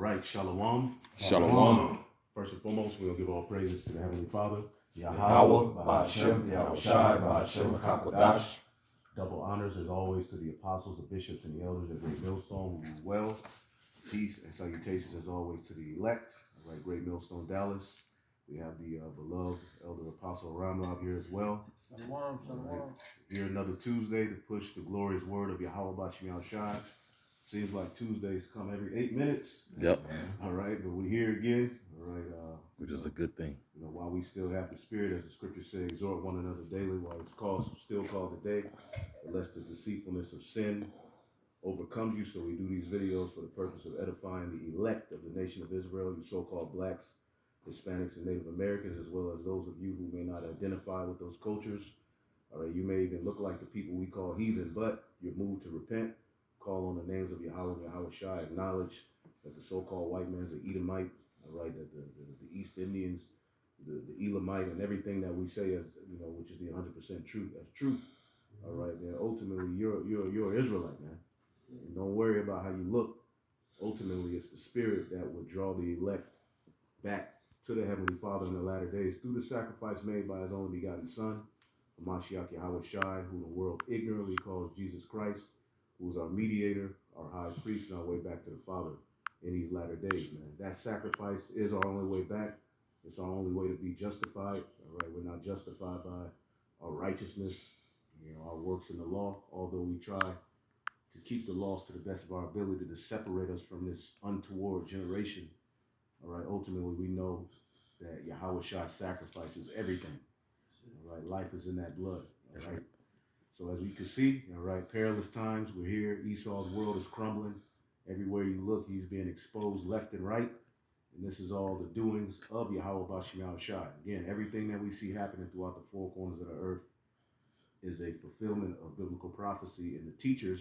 right, Shalom. Shalom. First and foremost, we'll give all praises to the Heavenly Father, Yahweh, Ba'ashem, Yahushai, Ba'ashem, HaKadosh. Double honors, as always, to the apostles, the bishops, and the elders of Great Millstone who do well. Peace and salutations, as always, to the elect, all right, Great Millstone, Dallas. We have the beloved Elder Apostle Ramlab here as well. Shalom. Right. Here another Tuesday to push the glorious word of Yahweh Ba'ashem Yahushai. Seems like Tuesdays come every 8 minutes. Yep. All right, but we're here again. All right. Which is a good thing. You know, while we still have the spirit, as the scriptures say, exhort one another daily while it's still called the day, lest the deceitfulness of sin overcomes you. So we do these videos for the purpose of edifying the elect of the nation of Israel, you so-called blacks, Hispanics, and Native Americans, as well as those of you who may not identify with those cultures. All right, you may even look like the people we call heathen, but you're moved to repent, call on the names of Yahweh, Yahushai, acknowledge that the so-called white man's an Edomite, all right, that the East Indians, the Elamite, and everything that we say as, you know, which is the 100% truth, as truth. All right, then ultimately you're an Israelite, man. And don't worry about how you look. Ultimately, it's the spirit that would draw the elect back to the Heavenly Father in the latter days through the sacrifice made by His only begotten Son, Mashiach Yahushai, who the world ignorantly calls Jesus Christ, who is our mediator, our high priest, and our way back to the Father in these latter days, man. That sacrifice is our only way back. It's our only way to be justified. All right, we're not justified by our righteousness, you know, our works in the law, although we try to keep the laws to the best of our ability to separate us from this untoward generation. All right, ultimately we know that Yahushai's sacrifice is everything. All right, life is in that blood. All right. So as we can see, all right, perilous times, we're here. Esau's world is crumbling. Everywhere you look, he's being exposed left and right. And this is all the doings of Yahweh Ba'ashem Yahushai. Again, everything that we see happening throughout the four corners of the earth is a fulfillment of biblical prophecy, and the teachers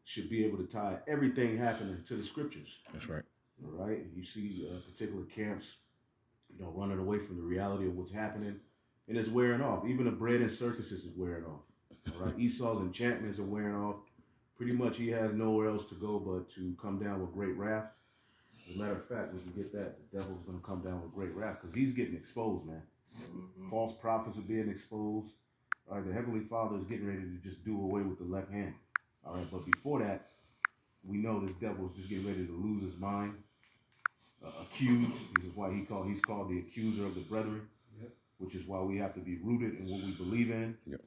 should be able to tie everything happening to the scriptures. That's right. All right, and you see particular camps, you know, running away from the reality of what's happening, and it's wearing off. Even the bread and circuses is wearing off. All right, Esau's enchantments are wearing off. Pretty much he has nowhere else to go but to come down with great wrath. As a matter of fact, when you get that, the devil's going to come down with great wrath because he's getting exposed, man. False prophets are being exposed. All right, the Heavenly Father is getting ready to just do away with the left hand. All right, but before that, we know this devil is just getting ready to lose his mind. Accused. This is why he's called the accuser of the brethren, which is why we have to be rooted in what we believe in. Yep.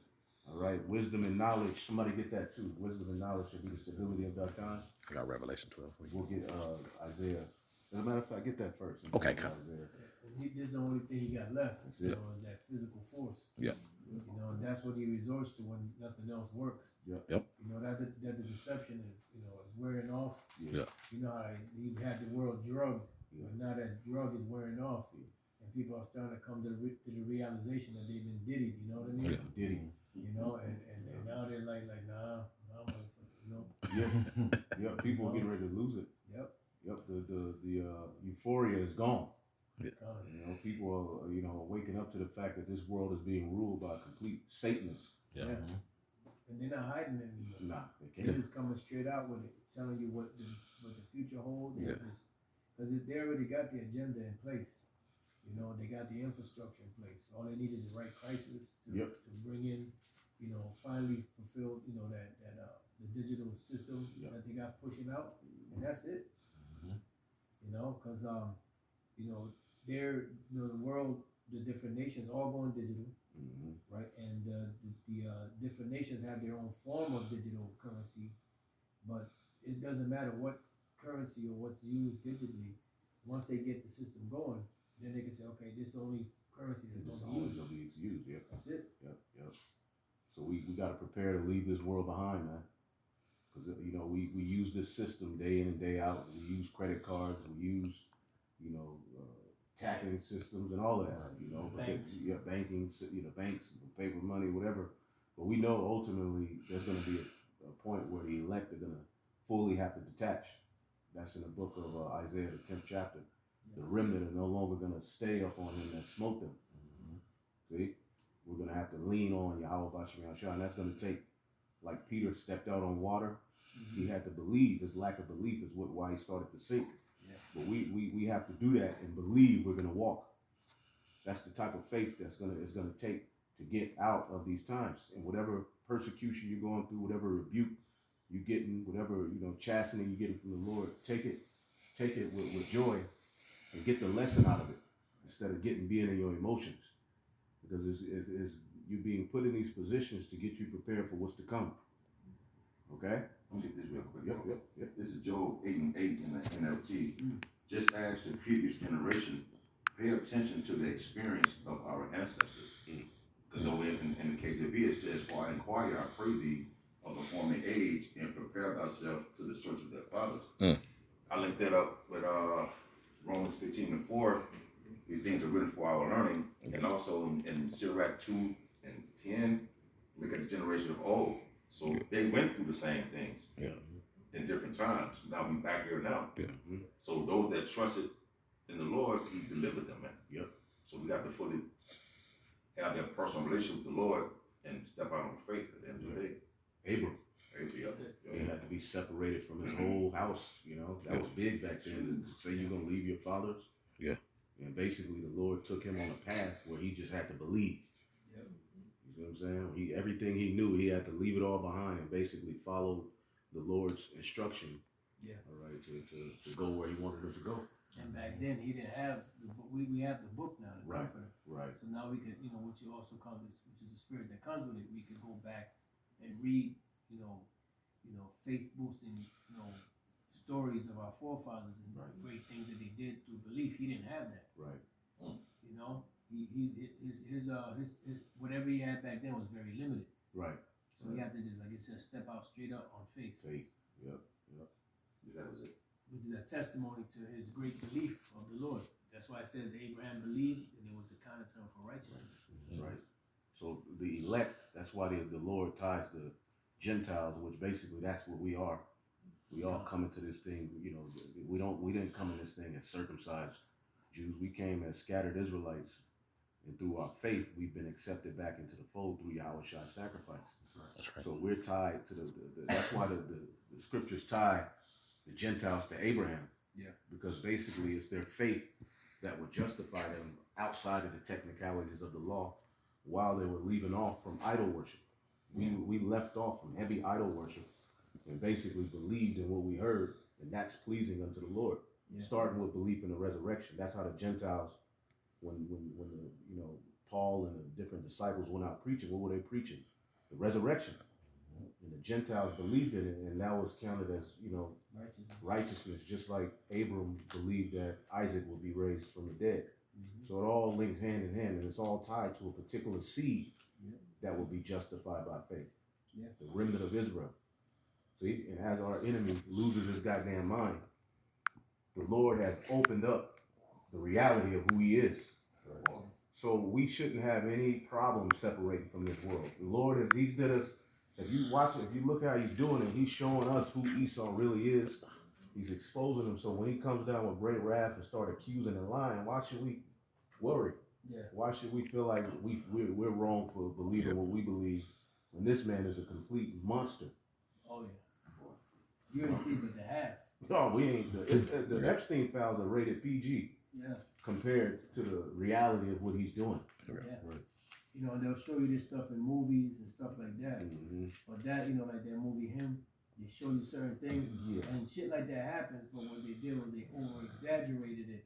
All right, wisdom and knowledge. Somebody get that too. Wisdom and knowledge should be the stability of that time. I got Revelation 12 for you. We'll get Isaiah. As a matter of fact, get that first. Okay, Isaiah. This is the only thing he got left. That's You it. know, is that physical force. Yeah. You know, and that's what he resorts to when nothing else works. Yep. Yep. You know, that the deception is, you know, is wearing off. Yeah. You know how he had the world drugged, Yeah. but now that drug is wearing off, and people are starting to come to the realization that they've been diddy. You know what I mean? Yeah. Diddy. You know, and now they're like nah, you know. Yep. People are getting ready to lose it. Yep. Yep. The euphoria is gone. Kind You know, people are, you know, waking up to the fact that this world is being ruled by complete Satanists. Yeah. And they're not hiding it anymore. Nah, they They're can't. just coming straight out with it, telling you what the future holds. Yeah. Because they already got the agenda in place. You know, they got the infrastructure in place. All they need is the right crisis to bring in, you know, finally fulfill, you know, that the digital system that they got pushing out, and that's it. You know, because you know, the world, the different nations all going digital, right? And the different nations have their own form of digital currency, but it doesn't matter what currency or what's used digitally. Once they get the system going, then they can say, okay, this is the only currency that's It's going to be always used. gonna be used. Yep. That's it. Yep. So we got to prepare to leave this world behind, man. Because, you know, we use this system day in and day out. We use credit cards. We use, you know, tapping systems and all of that, you know. Banks. Banking, you know, banks, paper money, whatever. But we know ultimately there's going to be a point where the elect are going to fully have to detach. That's in the book of Isaiah, the 10th chapter. The remnant are no longer going to stay up on him that smote them. See? We're going to have to lean on Yahweh Ba'ashem Yahushua, and that's going to take, like Peter stepped out on water. He had to believe. His lack of belief is why he started to sink. Yeah. But we have to do that and believe we're gonna walk. That's the type of faith it's gonna take to get out of these times. And whatever persecution you're going through, whatever rebuke you're getting, whatever chastening you're getting from the Lord, take it with joy and get the lesson out of it instead of being in your emotions, because it's you being put in these positions to get you prepared for what's to come. Okay. Let me get this real quick. Yep. This is Job 8:8 in the NLT. Just as the previous generation, pay attention to the experience of our ancestors. Because over in the KJV it says, "For I inquire, I pray thee, of the former age, and prepare thyself to the search of their fathers." I linked that up with Romans 15:4. These things are written for our learning, and also in Sirach 2:10, look at the generation of old. So they went through the same things in different times. Now we back here now. So those that trusted in the Lord, He delivered them, man. Yep. So we got to fully have that personal relationship with the Lord and step out on faith at the end of the day. Abram. Yeah. He had to be separated from his whole house. That was big back then. To say you're gonna leave your fathers. Yeah. And basically, the Lord took him on a path where he just had to believe. Yep. You know what I'm saying? Everything he knew, he had to leave it all behind and basically follow the Lord's instruction. Yeah. All right, to go where he wanted him to go. And back then he didn't have the book. We have the book now, the Right. Comforter. Right. So now we could, which you also call this, which is the spirit that comes with it. We could go back and read, faith boosting, stories of our forefathers and Right. great things that they did through belief. He didn't have that. Right. His whatever he had back then was very limited. Right. So he had to just, like it says, step out straight up on faith. Faith. Yep. That was it. Which is a testimony to his great belief of the Lord. That's why I said that Abraham believed, and it was accounted to him for righteousness. Right. So the elect, that's why the Lord ties the Gentiles, which basically that's what we are. We all come into this thing, we didn't come in this thing as circumcised Jews. We came as scattered Israelites, and through our faith, we've been accepted back into the fold through Yahushua's sacrifice. That's right. So we're tied to that's why the scriptures tie the Gentiles to Abraham. Yeah. Because basically it's their faith that would justify them outside of the technicalities of the law while they were leaving off from idol worship. We left off from heavy idol worship and basically believed in what we heard, and that's pleasing unto the Lord. Yeah. Starting with belief in the resurrection. That's how the Gentiles, when Paul and the different disciples went out preaching, what were they preaching? The resurrection. And the Gentiles believed in it, and that was counted as, righteousness, just like Abram believed that Isaac would be raised from the dead. So it all links hand in hand, and it's all tied to a particular seed that will be justified by faith. Yeah. The remnant of Israel. See, and as our enemy loses his goddamn mind, the Lord has opened up the reality of who he is. So we shouldn't have any problem separating from this world. The Lord, he's did us, if you watch it, if you look how he's doing it, he's showing us who Esau really is. He's exposing him. So when he comes down with great wrath and start accusing and lying, why should we worry? Yeah. Why should we feel like we're wrong for believing what we believe when this man is a complete monster? Oh yeah. You ain't see but the half. No, we ain't. The Epstein files are rated PG. Yeah. Compared to the reality of what he's doing. Yeah. Right. And they'll show you this stuff in movies and stuff like that. Mm-hmm. But that, like that movie Him, they show you certain things and shit like that happens. But what they did was they over exaggerated it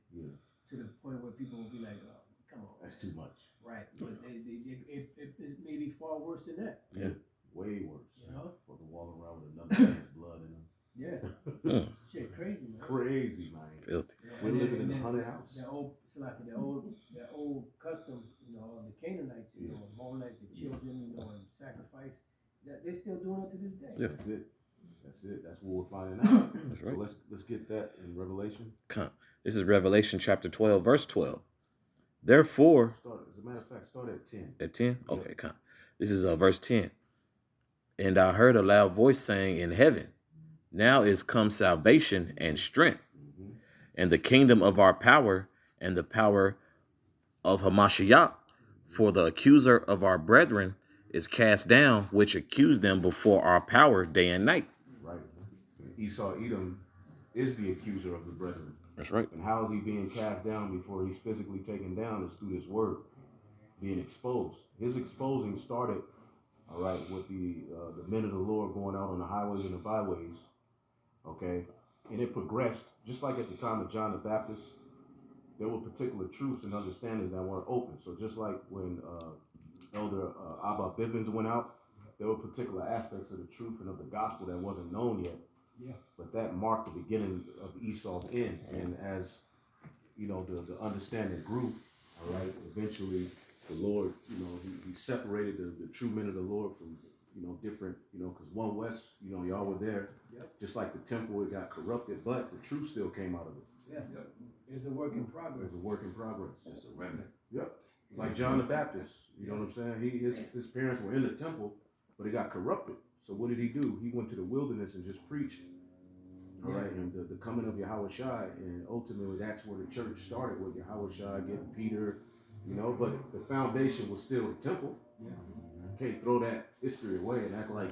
to the point where people will be like, "Oh, come on, that's too much." Right. But it may be far worse than that. Yeah. Way worse. Fucking walking around with another man's blood in him. Yeah. Shit, crazy, man. Crazy, man. Filthy. We're living in a haunted house. That old custom, of the Canaanites, Molech, the children, and sacrifice. That they're still doing it to this day. Yeah. That's it. That's what we're finding out. That's right. So let's get that in Revelation. This is Revelation chapter 12, verse 12. Therefore, As a matter of fact, start at 10. At 10? Okay, come. This is verse 10. And I heard a loud voice saying in heaven, now is come salvation and strength, and the kingdom of our power and the power of Hamashiach, for the accuser of our brethren is cast down, which accused them before our power day and night. Right. Esau Edom is the accuser of the brethren. That's right. And how is he being cast down before he's physically taken down? Is through this word being exposed. His exposing started, all right, with the men of the Lord going out on the highways and the byways, okay, and it progressed just like at the time of John the Baptist. There were particular truths and understandings that weren't open. So just like when Elder Abba Bivens went out, there were particular aspects of the truth and of the gospel that wasn't known yet. Yeah. But that marked the beginning of Esau's end. And as you know, the understanding grew, all right, eventually the Lord, you know, he separated the true men of the Lord from, you know, different, you know, because One West, you know, y'all were there. Yep. Just like the temple, it got corrupted, but the truth still came out of it. Yeah. Yep. It's a work in progress. It was a work in progress. It's a remnant. Yep. Like John the Baptist, you know what I'm saying? His parents were in the temple, but it got corrupted. So what did he do? He went to the wilderness and just preached. All right, and the coming of Yahweh Shai, and ultimately that's where the church started, with Yahweh Shai getting Peter, you know, but the foundation was still the temple. Yeah. You can't throw that history away and act like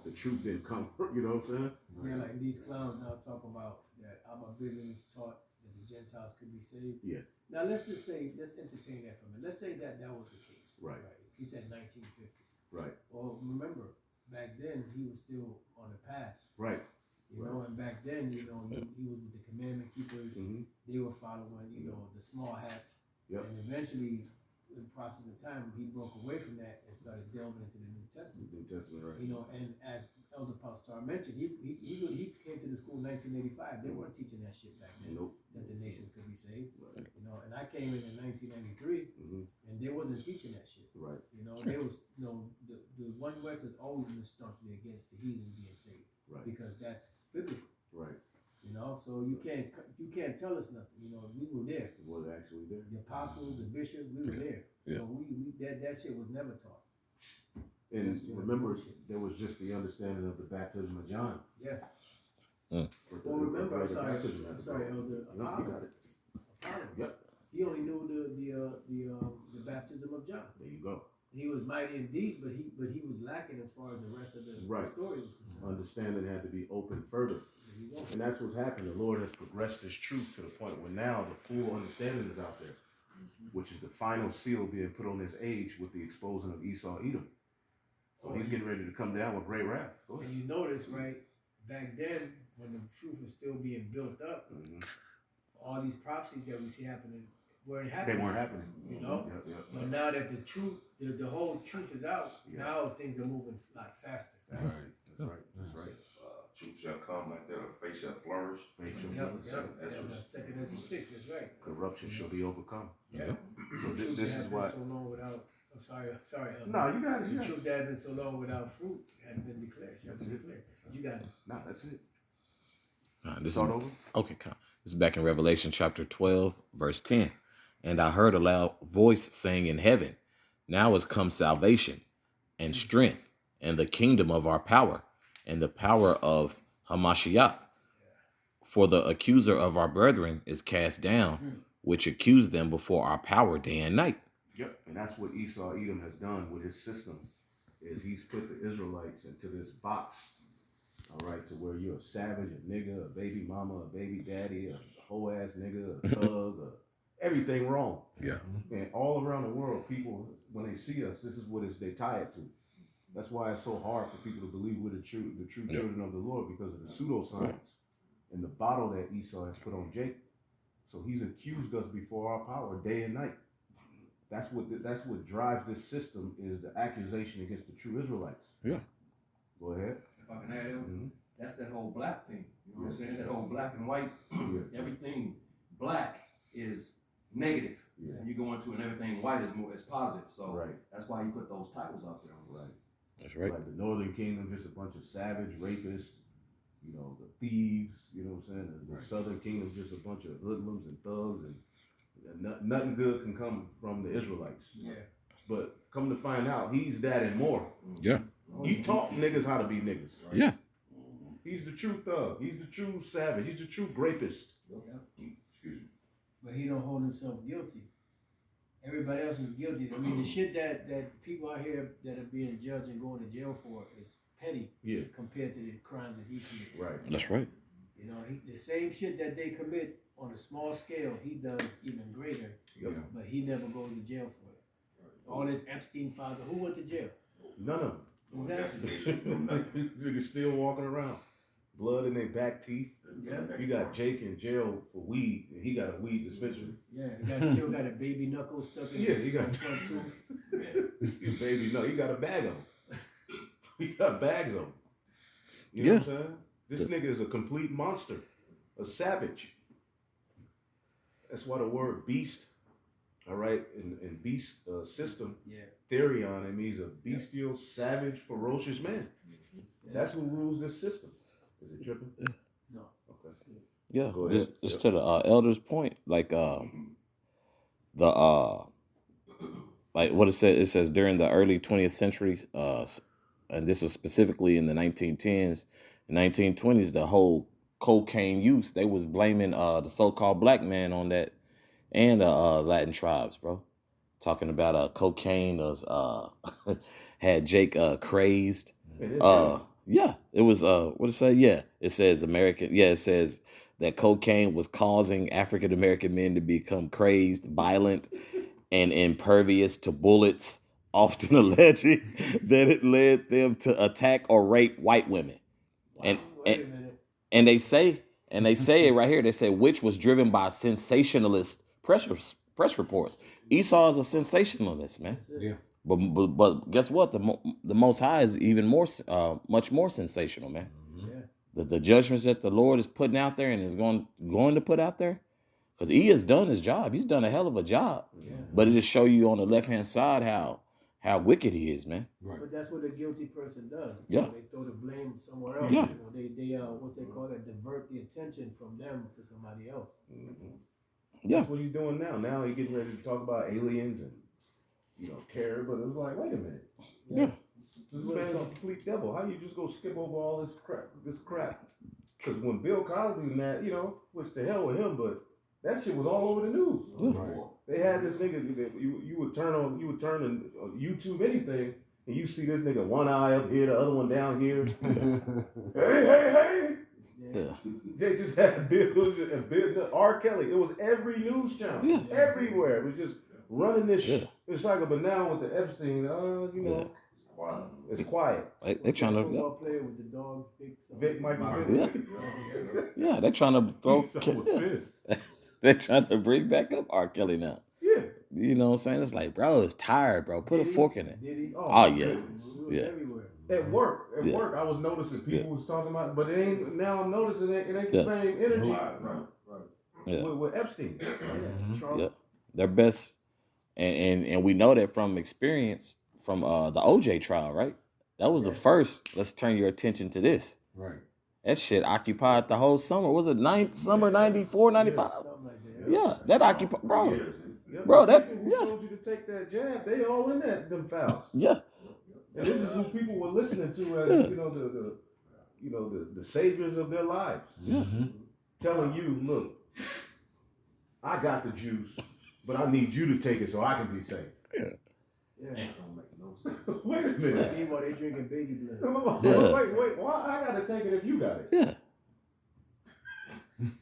the truth didn't come, you know what I'm saying? Yeah, like these clowns now talk about that Abba Bivens taught that the Gentiles could be saved. Yeah. Now let's entertain that for a minute. Let's say that was the case. Right. He said 1950. Right. Well, remember, back then he was still on the path. Right. You know, and back then, you know, he was with the commandment keepers. Mm-hmm. They were following, you know, the small hats. Yep. And eventually, in the process of time, he broke away from that and started delving into the New Testament. New Testament, right. You know, and as Elder Pastor mentioned, he came to the school in 1985. They weren't teaching that shit back then. Nope. That the nations could be saved. Right. You know, and I came in 1993, and they wasn't teaching that shit. Right. You know, they was, you know, the One West has always been staunchly against the heathen being saved. Right. Because that's biblical. Right. You know, so you can't tell us nothing. You know, we were there. It was actually there. The apostles, the bishops, we were there. Yeah. So we that shit was never taught. And That's still remember, bullshit. there was just the understanding of the baptism of John. Yeah. Mm. Well, remember, I'm The sorry, baptism I'm of sorry, the- Elder No, you Apollo. got it. Apollo. Yep. He only knew the baptism of John. There you go. He was mighty in deeds, but he was lacking as far as the rest of the Right. story was concerned. Understanding had to be opened further. There you go. And that's what's happened. The Lord has progressed this truth to the point where now the full understanding is out there, which is the final seal being put on this age with the exposing of Esau Edom. So he's getting ready to come down with great wrath. Go ahead. And you notice, right, back then, when the truth was still being built up, Mhm. all these prophecies that we see happening weren't They happening. weren't happening. You know? Yep, yep. But now that the truth, the whole truth is out, Yeah. now things are moving a lot faster. That's right. That's right. That's right. Truth shall come like that, or faith shall flourish. Faith shall Yep, be yep, saved. that's 2 Ezra 6, that's right. Corruption shall be overcome. Yeah. So The truth this that is had why. been so long without, I'm sorry, Elder. No, you got it. The You got it. truth that had been so long without fruit hadn't been declared. Shall be That's it. declared. You got it. Nah, that's it. This is, Start over. okay, come. This is back in Revelation chapter 12, verse 10. And I heard a loud voice saying in heaven, now is come salvation and strength and the kingdom of our power and the power of Hamashiach. For the accuser of our brethren is cast down, which accused them before our power day and night. Yep. And that's what Esau Edom has done with his system, is he's put the Israelites into this box, all right, to where you're a savage, a nigga, a baby mama, a baby daddy, a whole ass nigga, a thug, everything wrong. Yeah. And all around the world, people, when they see us, this is what they tie it to. That's why it's so hard for people to believe we're the true children of the Lord, because of the pseudoscience and the bottle that Esau has put on Jacob. So he's accused us before our power day and night. That's what drives this system, is the accusation against the true Israelites. Yeah. Go ahead. If I can add, Mhm. that's that whole black thing. You know what I'm Yeah. saying? That whole black and white. Yeah. Everything black is negative. Yeah. And you go into and everything white is positive. So Right. that's why he put those titles out there. Right. That's right. Like the Northern Kingdom, just a bunch of savage rapists, you know, the thieves, you know what I'm saying? The Southern Kingdom, just a bunch of hoodlums and thugs, and nothing good can come from the Israelites. Yeah. But come to find out, he's that and more. Yeah. He taught niggas how to be niggas. Yeah. He's the true thug. He's the true savage. He's the true rapist. Excuse me. But he don't hold himself guilty. Everybody else is guilty. I mean, the shit that people out here that are being judged and going to jail for is petty Yeah. compared to the crimes that he commits. Right. That's right. You know, the same shit that they commit on a small scale, he does even greater, Yep. but he never goes to jail for it. All this Epstein files, who went to jail? None of them. Exactly. Niggas still walking around. Blood in their back teeth. Yeah. You got Jake in jail for weed, and he got a weed dispensary. Yeah, still got a baby knuckle stuck in Yeah, he got front tooth. His baby, no, he got a bag of them. He got bags of them. You know what I'm saying? This nigga is a complete monster, a savage. That's why the word beast, all right, in beast system, Therion, it means a bestial, savage, ferocious man. That's who rules this system. Is it tripping? No. Okay. Yeah, Go ahead. just to the elder's point, like like what it says during the early 20th century, and this was specifically in the 1910s and 1920s, the whole cocaine use, they was blaming the so-called black man on that, and Latin tribes, bro. Talking about cocaine was had Jake crazed. Yeah, it was what it say? Yeah, it says American. Yeah, it says that cocaine was causing African American men to become crazed, violent, and impervious to bullets, often alleging that it led them to attack or rape white women. And Wait a minute. and they say it right here. They say which was driven by sensationalist press reports. Esau is a sensationalist, man. Yeah. But guess what? The Most High is even more, much more sensational, man. Yeah. The judgments that the Lord is putting out there and is going to put out there, because He has done His job. He's done a hell of a job. Yeah. But it just show you on the left hand side how wicked He is, man. Right. But that's what a guilty person does. Yeah. They throw the blame somewhere else. Yeah. They what's they call it? Divert the attention from them to somebody else. Mm-hmm. Yeah. That's what he's doing now. Now he's getting ready to talk about aliens and terror. But it was like, wait a minute. Yeah. This man's a complete devil. How you just go skip over all this crap? Because when Bill Cosby and that, which the hell with him, but that shit was all over the news. Right. They had this nigga. You would turn on YouTube anything, and you see this nigga one eye up here, the other one down here. hey. Yeah. They just had Bill, R. Kelly. It was every news channel, everywhere. It was just running this shit. It's like but now with the Epstein, it's quiet. They trying to. Football player with the dogs, Vic Michael. Yeah, they're trying to throw. They're trying to bring back up R. Kelly now. Yeah. You know what I'm saying? It's like, bro, it's tired, bro. Put a fork in it. Did he? Oh yeah. Yeah. Everywhere. At work, I was noticing people was talking about it, but it ain't. Now I'm noticing it ain't the same energy. Yeah. With Epstein. Yeah. Their best, and we know that from experience from the OJ trial, right? That was the first. Let's turn your attention to this. Right. That shit occupied the whole summer. Was it summer 94, 95? Yeah, that occupied, bro. Bro, that people who told you to take that jab, they all in them fouls. Yeah. And this is who people were listening to as the saviors of their lives. Yeah. Telling you, look, I got the juice, but I need you to take it so I can be safe. Yeah. That don't make no sense. Wait a minute. Meanwhile, they drinking baby blood. Wait, why I gotta take it if you got it? Yeah.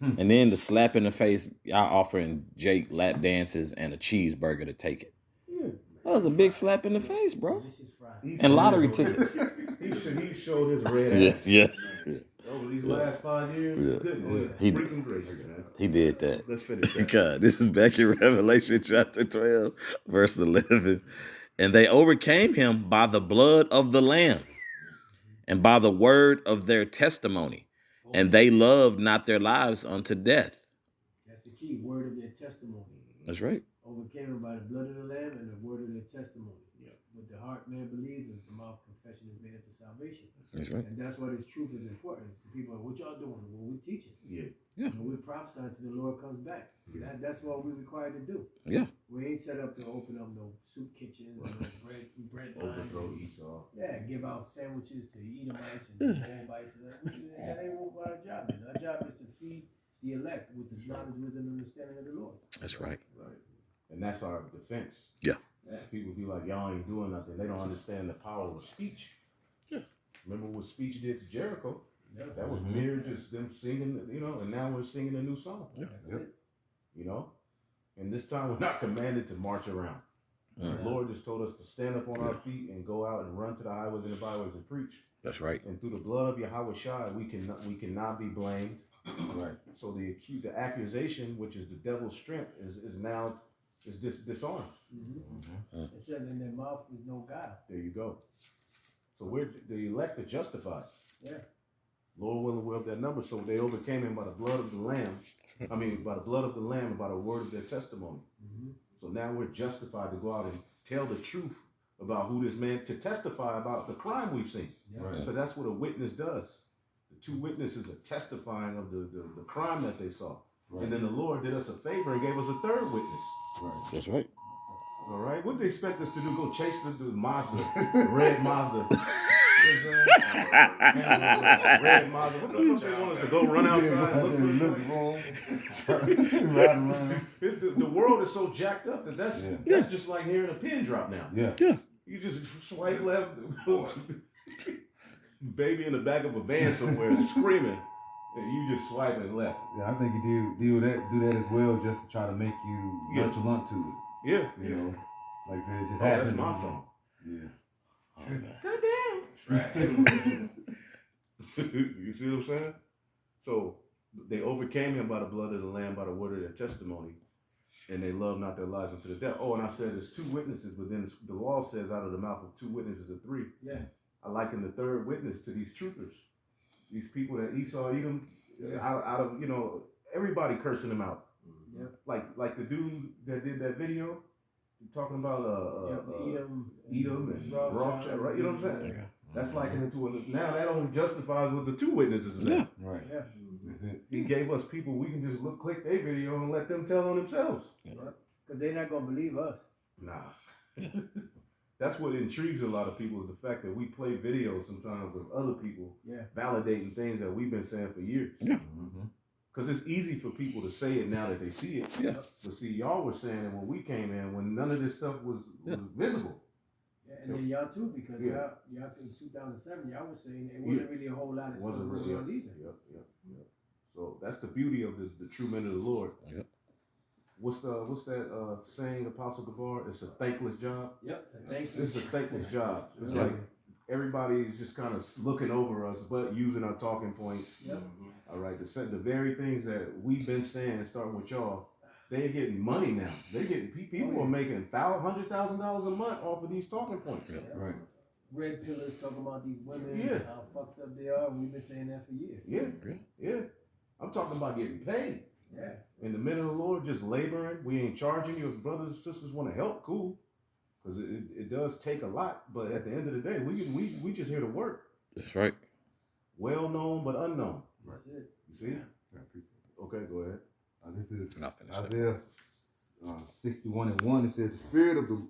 And then the slap in the face, y'all offering Jake lap dances and a cheeseburger to take it. Yeah. That was a big slap in the face, bro. Delicious fries. And lottery tickets. He showed his red ass. Yeah. Over these last 5 years, goodness. He Freaking gracious, man. He did that. Let's finish that. God, this is back in Revelation chapter 12, verse 11. And they overcame him by the blood of the Lamb and by the word of their testimony. And they loved not their lives unto death. That's the key, word of their testimony. That's right. Overcame them by the blood of the Lamb and the word of their testimony. Yeah. With the heart man believes, and the mouth confession is made unto salvation. That's right. And that's why this truth is important. People are, what y'all doing? Well, we're teaching. Yeah. And we're prophesying till the Lord comes back. Yeah. That's what we're required to do. Yeah. We ain't set up to open up no soup kitchens and no bread Overthrow lines. Esau. Yeah, give out sandwiches to Edomites and Moabites. That ain't what our job is. Our job is to feed the elect with the knowledge, wisdom, and understanding of the Lord. That's right. Right. And that's our defense. Yeah. People be like, y'all ain't doing nothing. They don't understand the power of speech. Yeah. Remember what speech did to Jericho? Yeah. That was mere just them singing, you know, and now we're singing a new song. Yeah. That's it. You know? And this time we're not commanded to march around. Mm. The Lord just told us to stand up on our feet and go out and run to the highways and the byways and preach. That's right. And through the blood of Yahweh Shai, we cannot be blamed. Right. So the accusation, which is the devil's strength, is now disarmed. Mm-hmm. It says in their mouth is no guile. There you go. So we're the elect are justified. Yeah. Lord willing, we're of that number. So they overcame him by the blood of the Lamb. I mean, by the blood of the Lamb and by the word of their testimony. Mm-hmm. So now we're justified to go out and tell the truth about who this man, to testify about the crime we've seen. Yeah. Right. Because that's what a witness does. The two witnesses are testifying of the crime that they saw. Right. And then the Lord did us a favor and gave us a third witness. Right. That's right. All right? What do they expect us to do? Go chase the Mazda, the red Mazda. You know what I'm saying? Red Mazda. What the fuck they want us to go run outside and look for wrong. Ride around. the world is so jacked up that's just like hearing a pin drop now. Yeah. You just swipe left, baby in the back of a van somewhere screaming, and you just swiping left. Yeah, I think you do that as well, just to try to make you nonchalant to it. Yeah. You know, like I said, it just Oh, happened. that's my phone. Yeah. Goddamn. You see what I'm saying? So they overcame him by the blood of the Lamb, by the word of their testimony, and they loved not their lives unto the death. Oh, and I said there's two witnesses, but then the law says out of the mouth of two witnesses are three. Yeah. I liken the third witness to these truthers, these people that Esau Edom, out of everybody cursing him out. Yep. Like the dude that did that video, talking about Edom and Rothschild, right? You know what I'm saying? Yeah. That's likening it to now that only justifies what the two witnesses are saying. Right. Yeah. That's it. He gave us people we can just click their video and let them tell on themselves. Because they're not going to believe us. Nah. That's what intrigues a lot of people, is the fact that we play videos sometimes of other people validating things that we've been saying for years. Yeah. Mm-hmm. Because it's easy for people to say it now that they see it. Yeah. But see, y'all were saying it when we came in, when none of this stuff was visible. Yeah, and then y'all too, because y'all in 2007, y'all was saying it wasn't really a whole lot of stuff in the world either. Yep. So that's the beauty of the true men of the Lord. Yep. What's that saying, Apostle Gabar? It's a thankless job. Yep. Thank you. It's a thankless job. It's like everybody's just kind of looking over us, but using our talking points. Yep. All right, the very things that we've been saying, starting with y'all, they're getting money now. They're getting people are making $100,000 a month off of these talking points. Yeah. Right. Red pillars talking about these women, Yeah. how fucked up they are. We've been saying that for years. Yeah. I'm talking about getting paid. Yeah. And the men of the Lord just laboring. We ain't charging you. If brothers and sisters want to help, cool. Because it does take a lot. But at the end of the day, we just here to work. That's right. Well known but unknown. That's it. You see? Okay, go ahead. This is Nothing. Isaiah 61:1. It says, "The spirit of the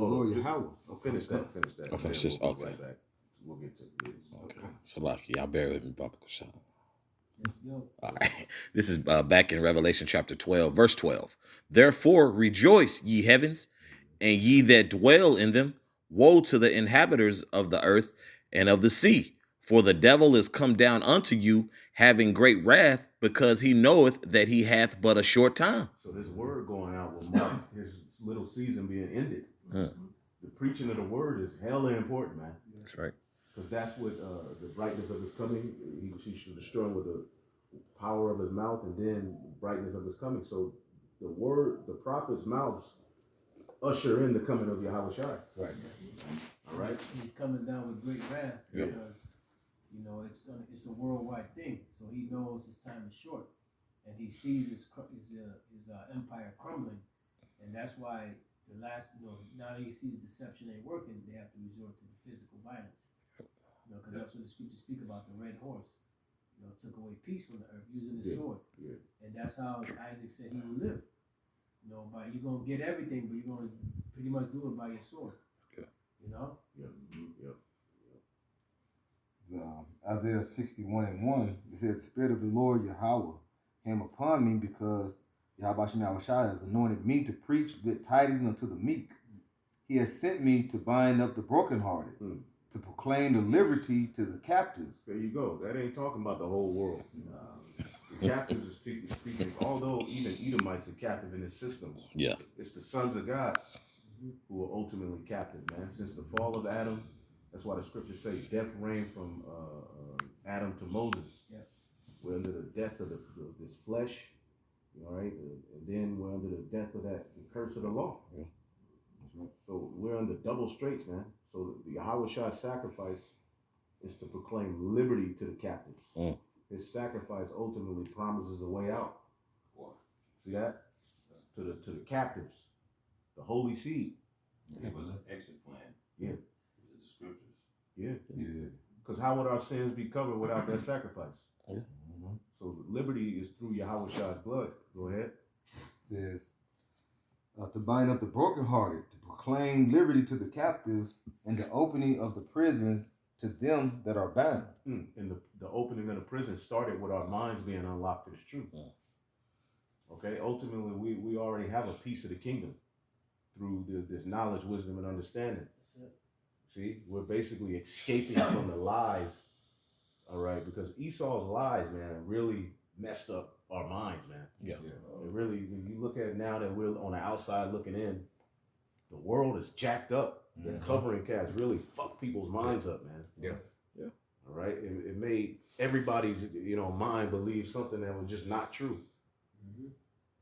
Lord Yahweh." Finish that. I'll finish Then this. we'll go Okay. right back. We'll get to this. Okay. Salaki, y'all bear with me, Baba Kashan. Let's go. All right. This is back in Revelation chapter 12, verse 12. Therefore rejoice, ye heavens, and ye that dwell in them. Woe to the inhabitants of the earth and of the sea. For the devil is come down unto you, having great wrath, because he knoweth that he hath but a short time. So this word going out will mark his little season being ended. Hmm. The preaching of the word is hella important, man. That's right. Because that's what the brightness of his coming, he should destroy with the power of his mouth, and then brightness of his coming. So the word, the prophet's mouths usher in the coming of Yahweh Shai. Right. All right. He's coming down with great wrath Yep. because it's a worldwide thing. So he knows his time is short, and he sees his empire crumbling, and that's why the last now that he sees deception ain't working, they have to resort to the physical violence. Because that's what the scriptures speak about. The red horse, took away peace from the earth using the sword, and that's how Isaac said he would live. By you're gonna get everything, but you're gonna pretty much do it by your sword. Isaiah 61:1. It says, "The spirit of the Lord Yahweh came upon me, because Yahweh Shai has anointed me to preach good tidings unto the meek. He has sent me to bind up the brokenhearted, to proclaim the liberty to the captives. There you go. That ain't talking about the whole world. The captives is speaking, although even Edomites are captive in this system. Yeah. It's the sons of God who are ultimately captive, man. Since the fall of Adam, that's why the scriptures say death reigned from Adam to Moses. Yeah. We're under the death of this flesh, all right? And then we're under the death of the curse of the law. Yeah. So we're under double straits, man. So the Yahweh Shah's sacrifice is to proclaim liberty to the captives. Mm. His sacrifice ultimately promises a way out. See that? To the captives, the holy seed. It was an exit plan. Yeah. It was the scriptures. Yeah. Because how would our sins be covered without that sacrifice? Yeah. So liberty is through Yahweh Shah's blood. Go ahead. It says, to bind up the brokenhearted, to proclaim liberty to the captives, and the opening of the prisons to them that are bound. And the opening of the prison started with our minds being unlocked to this truth. Okay, ultimately we already have a piece of the kingdom through this knowledge, wisdom, and understanding. See, we're basically escaping from the lies, all right, because Esau's lies, man, really messed up our minds, man. Yeah. It really, when you look at it now that we're on the outside looking in, the world is jacked up. The covering cast really fucked people's minds up, man. Yeah. All right, it made everybody's mind believe something that was just not true.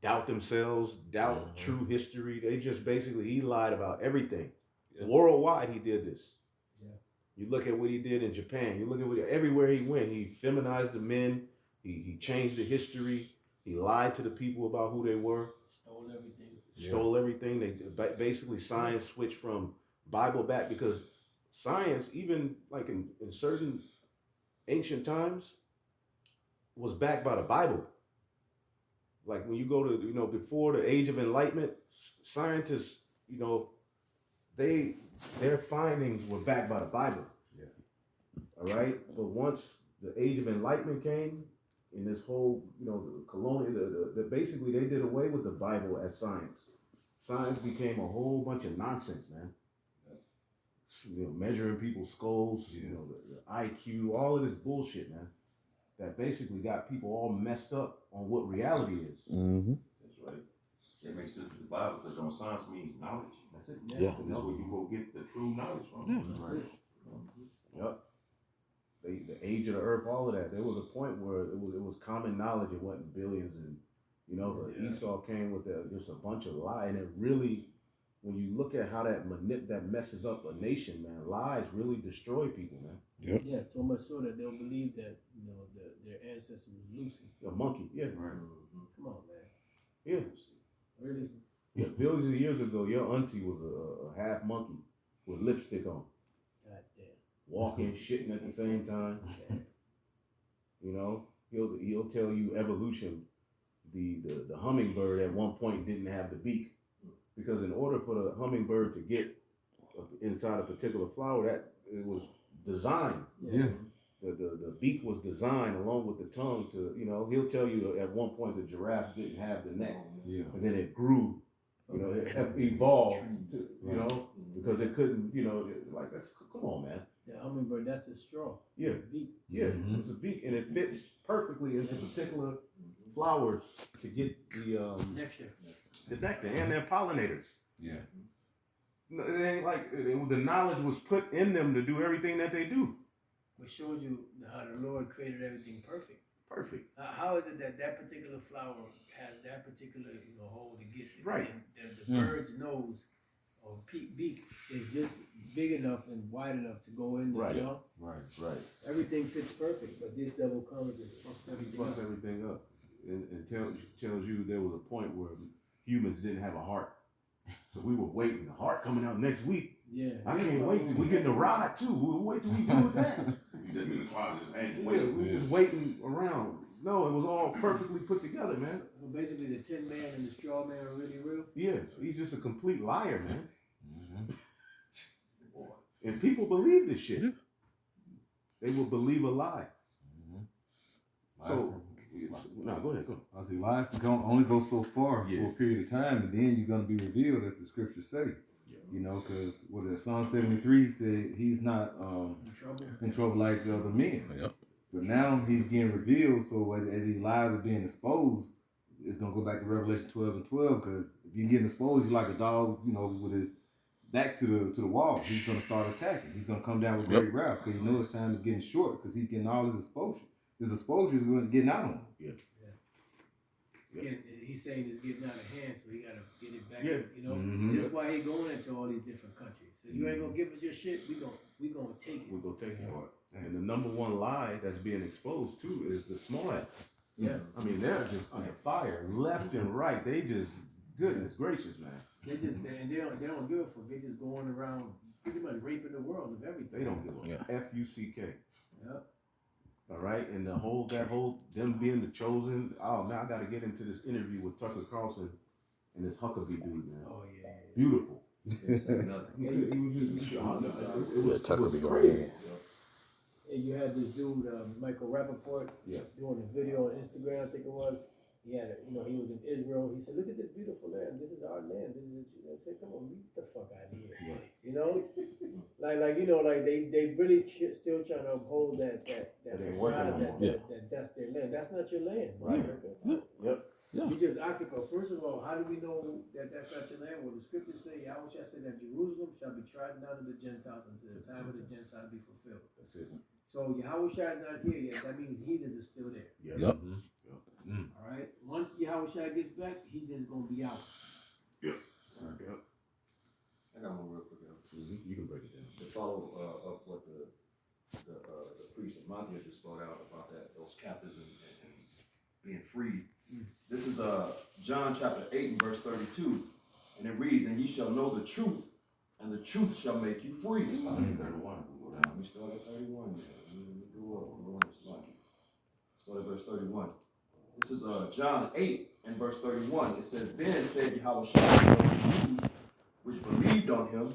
Doubt themselves, doubt true history. They just basically, he lied about everything. Worldwide, he did this. You look at what he did in Japan. You look at everywhere he went. He feminized the men. He changed the history. He lied to the people about who they were. Stole everything. Stole everything. They basically science switched from Bible back, because science, even like in certain ancient times, was backed by the Bible. Like when you go to before the Age of Enlightenment, scientists their findings were backed by the Bible. All right, but once the Age of Enlightenment came, in this whole the colonial, basically they did away with the Bible as science. Science became a whole bunch of nonsense, man. Measuring people's skulls, the IQ, all of this bullshit, man. That basically got people all messed up on what reality is. Mm-hmm. That's right. It makes sense with the Bible, because science means knowledge. That's it. Yeah. And that's where you go get the true knowledge from. Yeah. Right. Yep. The age of the earth, all of that. There was a point where it was common knowledge. It wasn't billions, and but Esau came with just a bunch of lies, and it really, when you look at how that messes up a nation, man, lies really destroy people, man. Yeah, so much so that they'll believe that their ancestor was Lucy. A monkey, yeah, Right. Come on, man. yeah, Really? yeah. Billions of years ago, your auntie was a half monkey with lipstick on, God damn. walking, shitting at the same time. Yeah. He'll tell you evolution. The hummingbird at one point didn't have the beak, because in order for the hummingbird to get inside a particular flower, that it was designed. Yeah. The beak was designed along with the tongue to, he'll tell you at one point the giraffe didn't have the neck, Yeah. and then it grew, it evolved, because it couldn't, like that's, come on, man. The hummingbird, that's the straw. Yeah, Beak. yeah, it's a beak, and it fits perfectly into particular flowers to get Nectar. the nectar and their pollinators. Yeah. No, it ain't like the knowledge was put in them to do everything that they do. Which shows you how the Lord created everything perfect. Perfect. How is it that particular flower has that particular hole to get it? Right. And the bird's nose or beak is just big enough and wide enough to go in there. Right. Right. Everything fits perfect, but this devil comes and fucks everything Fucks up. everything up. And tells you there was a point where humans didn't have a heart. So we were waiting. The heart coming out next week. Yeah. I can't wait. We getting a ride too. We'll wait till we do that. You just in the closet, hanging, Yeah, waiting. we just waiting around. No, it was all perfectly put together, man. So basically, the Tin Man and the Straw Man are really real. Yeah, he's just a complete liar, man. Boy. And people believe this shit. They will believe a lie. So, no, go ahead, go. I say lies can only go so far Yeah. for a period of time, and then you're going to be revealed, as the scriptures say. You know, because what is Psalm 73 said he's not in trouble like the other men. Yep. But now he's getting revealed, so as these lies are being exposed, it's gonna go back to Revelation 12:12. Because if you're getting exposed, he's like a dog, you know, with his back to the wall. He's gonna start attacking. He's gonna come down with great wrath because he knows his time is getting short because he's getting all his exposure. His exposure is going to get out on him. He's saying it's getting out of hand, so he gotta get it back. Yeah. You know, Mhm. that's why he going into all these different countries. So you ain't gonna give us your shit. We gonna take it. We're gonna take it. And the number one lie that's being exposed too is the small ass. Yeah. I mean, they're just on fire left and right. They just, goodness gracious, man. They don't give a fuck. They just going around pretty much raping the world of everything. They don't give a F-U-C-K. Yep. All right, and that whole them being the chosen. Oh man, I got to get into this interview with Tucker Carlson and this Huckabee dude, man. Oh yeah. Beautiful. He was just. Yeah, Tucker be going in. And you had this dude, Michael Rappaport, doing a video on Instagram, I think it was. He had, he was in Israel. He said, "Look at this beautiful land. This is our land. This is." I said, "Come on, get the fuck out of here." Yeah. You know, like they really still trying to uphold that ain't facade working that that's their land. That's not your land, Right. America. Yep. Yeah. You just occupy. First of all, how do we know that that's not your land? Well, the scriptures say, Yahweh shall say that Jerusalem shall be trodden down of the Gentiles until the time of the Gentiles be fulfilled. That's it. So Yahweh Shai is not here yet. That means heathens are still there. Yep. All right. Once Yahweh Shai gets back, heathens gonna be out. Yep. I got one real quick. You can break it down. To follow up what the priest of Matthew just brought out about those captives and being freed. This is John chapter 8 and verse 32, and it reads, "And ye shall know the truth, and the truth shall make you free." It's about 8:31. We'll go down. We start at 31. We go up. We're going to start at verse 31. This is John 8 and verse 31. It says, "Then said Yahweh unto you which believed on him,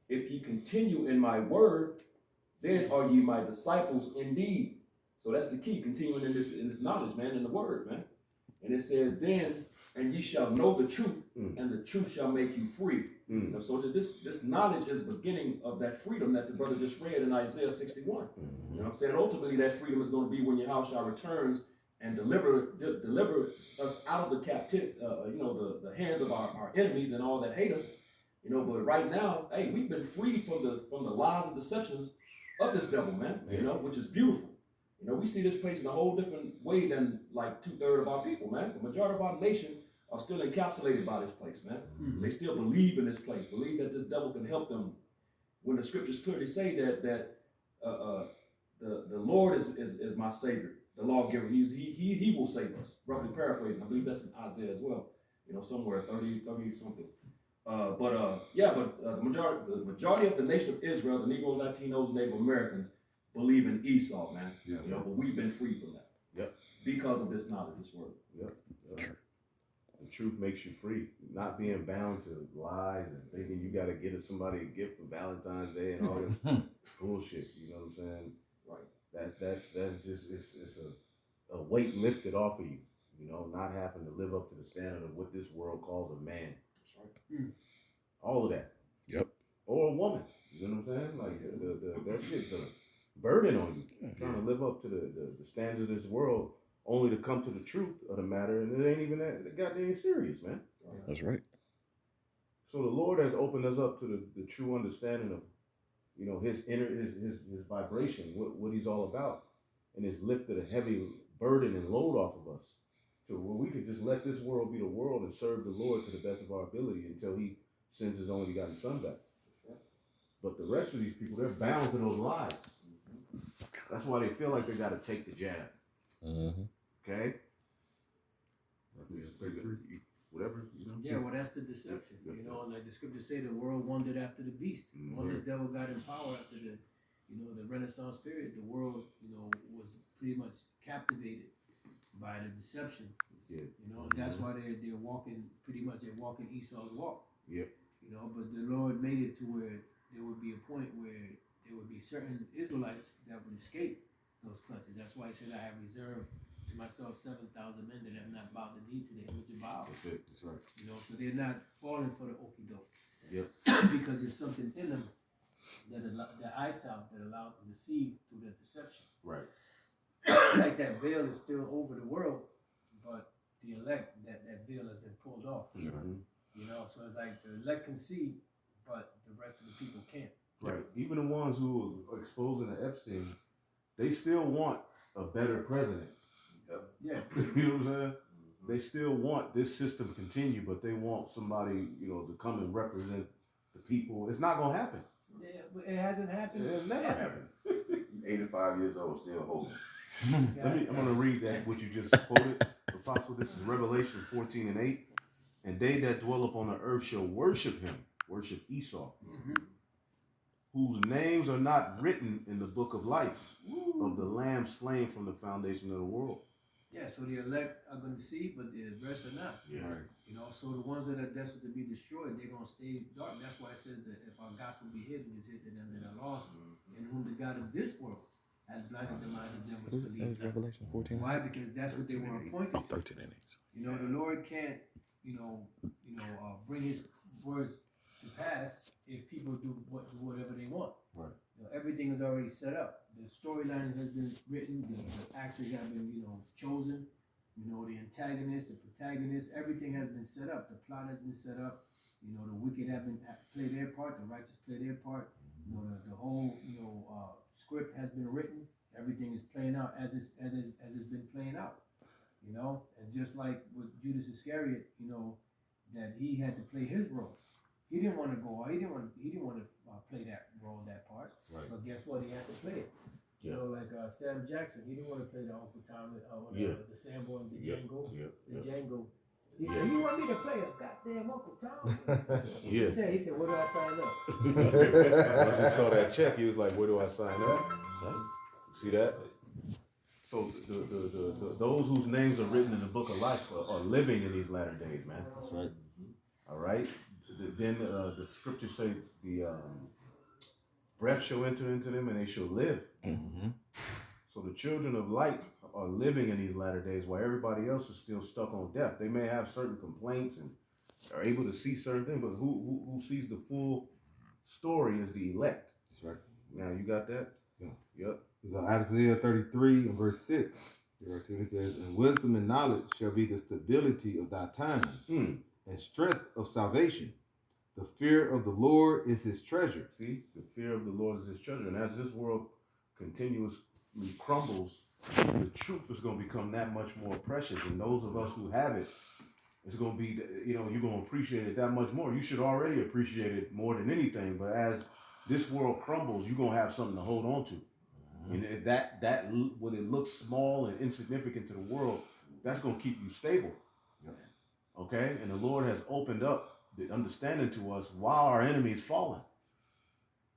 if ye continue in my word, then are ye my disciples indeed." So that's the key, continuing in this knowledge, man, in the word, man. And it says, "Then, and ye shall know the truth, and the truth shall make you free." You know, so that this knowledge is the beginning of that freedom that the brother just read in Isaiah 61. You know what I'm saying? Ultimately, that freedom is going to be when Yahushua returns and deliver us out of the captivity, the hands of our enemies and all that hate us. You know, but right now, hey, we've been freed from the lies and deceptions of this devil, man. You know, which is beautiful. You know, we see this place in a whole different way than like 2/3 of our people, man. The majority of our nation are still encapsulated by this place, man. They still believe in this place, believe that this devil can help them. When the scriptures clearly say that the Lord is my savior, the lawgiver. He will save us. Roughly paraphrasing, I believe that's in Isaiah as well. You know, somewhere 30 something. The majority of the nation of Israel, the Negroes, Latinos, Native Americans, believe in Esau, man. Yeah. You know, but we've been free from that. Yep. Because of this knowledge, this word. Yep. The truth makes you free. Not being bound to lies and thinking you got to get somebody a gift for Valentine's Day and all this bullshit. You know what I'm saying? Right. That's just it's a weight lifted off of you. You know, not having to live up to the standard of what this world calls a man. That's right. All of that. Yep. Or a woman. You know what I'm saying? Like that shit's a burden on you. Trying to live up to the standards of this world, only to come to the truth of the matter, and it ain't even that goddamn serious, man. That's right. So the Lord has opened us up to the true understanding of, you know, his vibration, what he's all about, and it's lifted a heavy burden and load off of us, to where we could just let this world be the world and serve the Lord to the best of our ability until he sends his only begotten son back. But the rest of these people, they're bound to those lies. That's why they feel like they got to take the jab. Okay? Whatever, you know? Yeah, well, that's the deception. You know, like the scriptures say, the world wandered after the beast. Once the devil got in power after the Renaissance period, the world, was pretty much captivated by the deception. Yeah. You know, that's why they're walking Esau's walk. Yep. You know, but the Lord made it to where there would be a point where there would be certain Israelites that would escape those clutches. That's why he said, "I have reserved to myself 7,000 men that have not bowed the knee to the image of Baal. That's it. That's right. You know, so they're not falling for the okie doke. Yep. Because there's something in them that eyesight that allows them to see through that deception. Right. Like that veil is still over the world, but the elect, that veil has been pulled off. Mhm. You know, so it's like the elect can see, but the rest of the people can't. Right. Even the ones who are exposing to Epstein, they still want a better president. Yeah. You know what I'm saying? They still want this system to continue, but they want somebody, to come and represent the people. It's not gonna happen. Yeah, but it hasn't happened. It'll never happen. 85 years old, still holding. I'm gonna read that what you just quoted, Apostle. This is Revelation 14:8. And they that dwell upon the earth shall worship him, worship Esau, whose names are not written in the book of life of the Lamb slain from the foundation of the world. Yeah, so the elect are going to see, but the rest are not. Yeah. You know, so the ones that are destined to be destroyed, they're going to stay dark. That's why it says that if our gospel be hidden, it's hid to them that are lost, in whom the God of this world has blinded the mind of them which believe not. Revelation 14. Why? Because that's what they were appointed to. 13 and 8. You know, the Lord can't, bring His words to pass if people do whatever they want. Right. You know, everything is already set up. The storyline has been written. The actors have been, chosen. You know, the antagonist, the protagonist, everything has been set up. The plot has been set up. You know, the wicked have play their part. The righteous play their part. You know, the whole script has been written. Everything is playing out as it's been playing out. You know, and just like with Judas Iscariot, that he had to play his role. He didn't want to go out. He didn't want to play that role, that part. Right. But guess what? He had to play it. Yeah. You know, like Sam Jackson, he didn't want to play the Uncle Tom, the Sambo and the Django. The Django. He said, "You want me to play a goddamn Uncle Tom?" Yeah. He said, "Where do I sign up?" Once he saw that check, he was like, "Where do I sign up?" See that? So the those whose names are written in the book of life are living in these latter days, man. That's right. All right. Then the scriptures say the breath shall enter into them and they shall live. Mm-hmm. So the children of light are living in these latter days while everybody else is still stuck on death. They may have certain complaints and are able to see certain things, but who sees the full story is the elect. That's right. Now you got that? Yeah. Yep. So Isaiah 33 and verse 6. It says, "And wisdom and knowledge shall be the stability of thy times, and strength of salvation. The fear of the Lord is his treasure." See, the fear of the Lord is his treasure. And as this world continuously crumbles, the truth is going to become that much more precious. And those of us who have it, it's going to be, you're going to appreciate it that much more. You should already appreciate it more than anything. But as this world crumbles, you're going to have something to hold on to. And that when it looks small and insignificant to the world, that's going to keep you stable. Okay? And the Lord has opened up the understanding to us while our enemy is falling.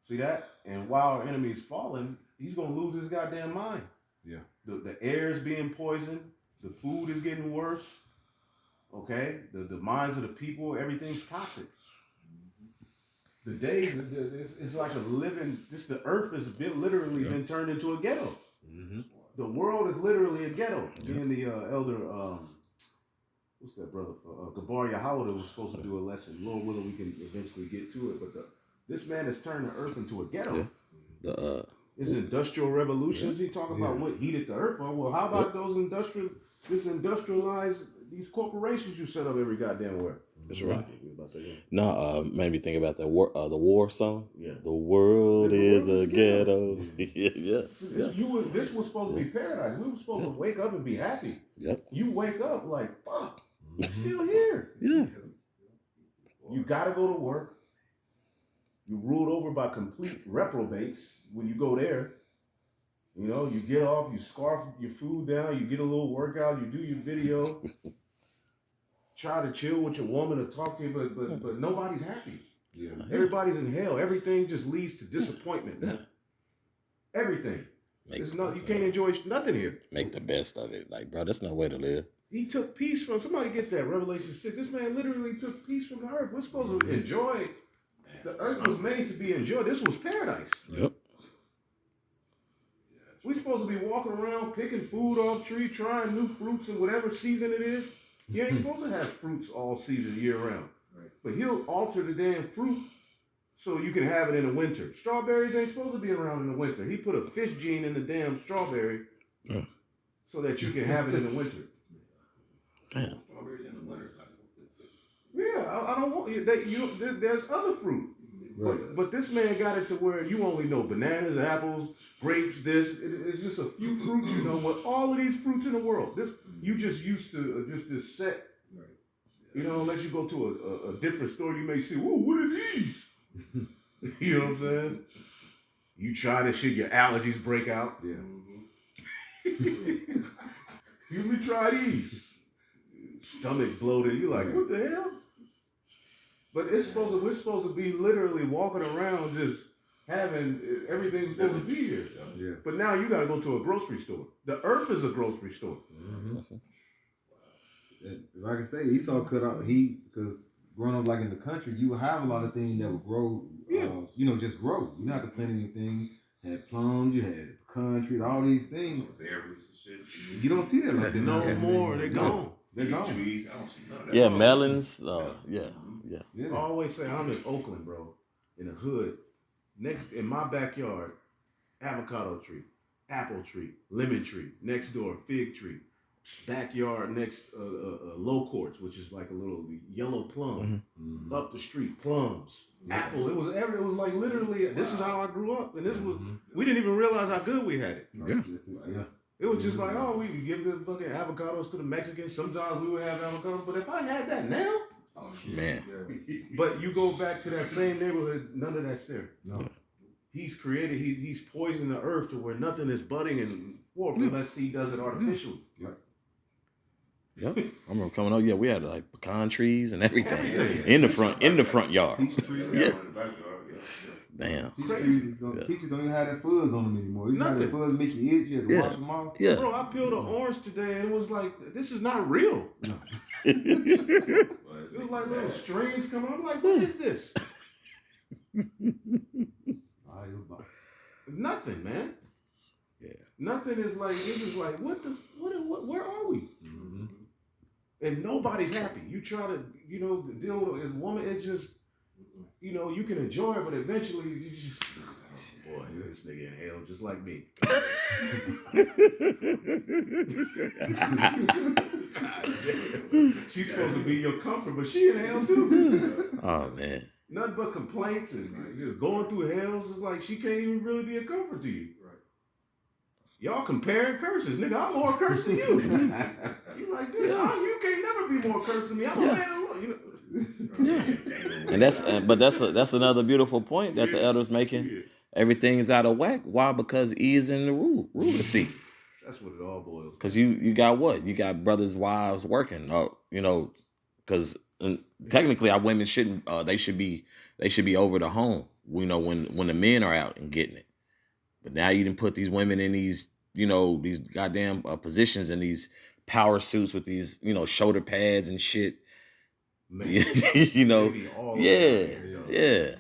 See that? And while our enemy is falling, he's going to lose his goddamn mind. Yeah. The air is being poisoned. The food is getting worse. Okay? The minds of the people, everything's toxic. The days, it's like a living, the earth has literally been turned into a ghetto. Mm-hmm. The world is literally a ghetto. Me and the elder, what's that brother? Gabar Yahweh was supposed to do a lesson. Lord willing, we can eventually get to it. But this man has turned the earth into a ghetto. Yeah. It's industrial revolutions. You talk about what heated the earth. Well, how about those industrialized, these corporations you set up every goddamn where? That's right. You about to say that? No, made me think about the war song. Yeah. The world is a ghetto. Yeah. This was supposed to be paradise. We were supposed to wake up and be happy. Yep. You wake up like, fuck, I'm still here. Yeah. You got to go to work. You're ruled over by complete reprobates when you go there. You get off, you scarf your food down, you get a little workout, you do your video. Try to chill with your woman or talk to you, but nobody's happy. Yeah. Everybody's in hell. Everything just leads to disappointment, man. Everything. You can't enjoy nothing here. Make the best of it. Like, bro, that's no way to live. He took peace from, somebody get that, Revelation 6. This man literally took peace from the earth. We're supposed to enjoy. The earth was made to be enjoyed. This was paradise. Yep. We supposed to be walking around picking food off tree, trying new fruits in whatever season it is. You ain't supposed to have fruits all season, year round. Right. But he'll alter the damn fruit so you can have it in the winter. Strawberries ain't supposed to be around in the winter. He put a fish gene in the damn strawberry so that you can have it in the winter. Damn. Strawberries in the winter. Yeah, I don't want there's other fruit. Right. But this man got it to where you only know bananas, apples, grapes, it's just a few fruits, you know, with all of these fruits in the world. You just used to just this set. Right. You know, unless you go to a different store, you may see, ooh, what are these? You know what I'm saying? You try this shit, your allergies break out. Yeah. You try these. Stomach bloated. You're like, what the hell? But we're supposed to be literally walking around just having everything's supposed to be here. Yeah. But now you gotta go to a grocery store. The earth is a grocery store. Mm-hmm. If I can say, Esau cut out because growing up like in the country, you would have a lot of things that would grow. Just grow. You don't have to plant anything. You had plums, you had pecan trees, all these things. Berries and shit. You don't see that like that No now. more. They're gone. They're gone. Trees. I don't see none of that. Yeah, melons. Yeah. I always say I'm in Oakland, bro, in the hood. Next in my backyard, avocado tree, apple tree, lemon tree. Next door, fig tree. Backyard next, low courts, which is like a little yellow plum. Mm-hmm. Up the street, plums, apple. It was like literally. This is how I grew up, and this was. We didn't even realize how good we had it. Yeah. It was just like, oh, we could give the fucking avocados to the Mexicans. Sometimes we would have avocados, but if I had that now, Oh, shit. Man. Yeah. but you go back to that same neighborhood, none of that's there. No. He's created, he's poisoned the earth to where nothing is budding and forth unless he does it artificially. Yep. I remember coming up. Yeah, we had like pecan trees and everything Everything. in the front yard. Peach trees. Yeah. In the backyard, yeah. Damn. Peaches don't even have that fuzz on them anymore. You have that Nothing. fuzz make you itch. You have to Yeah. wash them off. Yeah. Bro, I peeled an orange today and it was like, this is not real. Well, It was like little strings coming. I'm like, what is this? Nothing, man. Yeah. Nothing is like, it was like, what, where are we? Mm-hmm. And nobody's happy. You try to, deal with this woman, it's just, you can enjoy it, but eventually you just, oh boy, this nigga in hell just like me. She's supposed to be your comfort, but she in hell too. Oh man. Nothing but complaints and just going through hells. It's like she can't even really be a comfort to you. Right. Y'all comparing curses, nigga. I'm more cursed than you. You like this? You can't never be more cursed than me. I'm a man of the Lord. And that's another beautiful point that the elder's making. Yeah. Everything's out of whack. Why? Because he is in the ruler seat. That's what it all boils. Because you got what? You got brothers, wives working. Because technically our women shouldn't. They should be over the home. When the men are out and getting it. But now you didn't put these women in these these goddamn positions and these power suits with these shoulder pads and shit. Man, Yeah.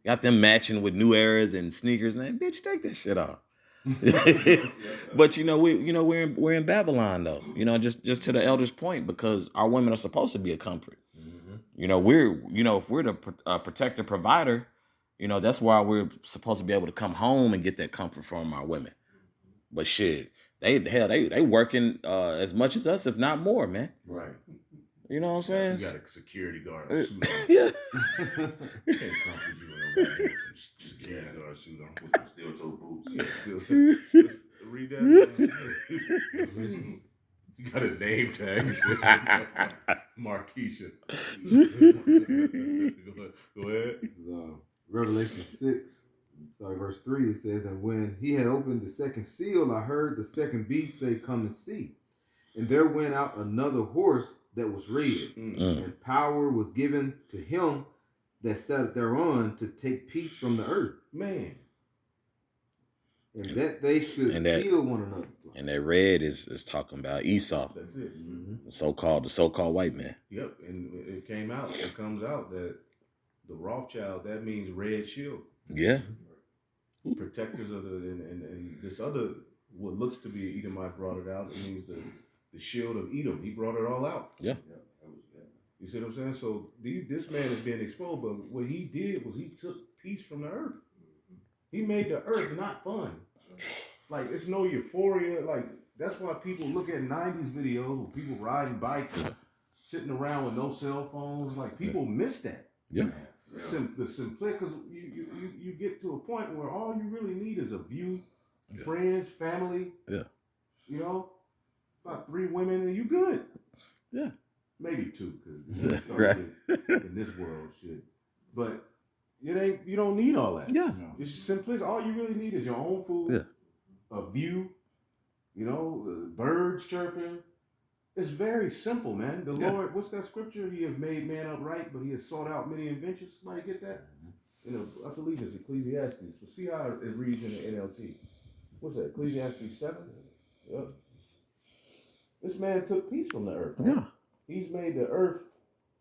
Got them matching with New Eras and sneakers. Man, bitch, take that shit off. But we're in Babylon though. Just to the elder's point, because our women are supposed to be a comfort. Mm-hmm. If we're the protector provider, that's why we're supposed to be able to come home and get that comfort from our women. But shit, they working as much as us, if not more, man. Right. You know what I'm saying? You got a security guard suit on. Yeah. Can't comfort you in no goddamn security guard suit on. With some steel-toe boots. Yeah, read that. You got a name tag. Marquisha. Go ahead. This is Revelation 6, verse 3. It says, "And when he had opened the second seal, I heard the second beast say, 'Come and see.' And there went out another horse that was red, and power was given to him that sat thereon to take peace from the earth, Man. and that they should kill one another." And that red is talking about Esau, That's it. Mm-hmm. the so-called white man. Yep. And it comes out that the Rothschild, that means red shield. Yeah. protectors of and this other, what looks to be Edomite brought it out. It means the shield of Edom. He brought it all out. Yeah. You see what I'm saying? So this man is being exposed, but what he did was he took peace from the earth. He made the earth not fun. Like, it's no euphoria. Like, that's why people look at 90s videos of people riding bikes, sitting around with no cell phones. Like, people miss that. Yeah. The simplicity, because you get to a point where all you really need is a view, friends, family. Yeah. You know, about 3 women and you good. Yeah. Maybe 2, because Right. in this world, shit. But you don't need all that. Yeah. It's simplicity. All you really need is your own food, a view, you know, birds chirping. It's very simple, man. The Lord, what's that scripture? He has made man upright, but he has sought out many inventions. Somebody get that? You know, I believe it's Ecclesiastes. But see how it reads in the NLT. What's that? Ecclesiastes 7? Yep. This man took peace from the earth. Man. Yeah. He's made the earth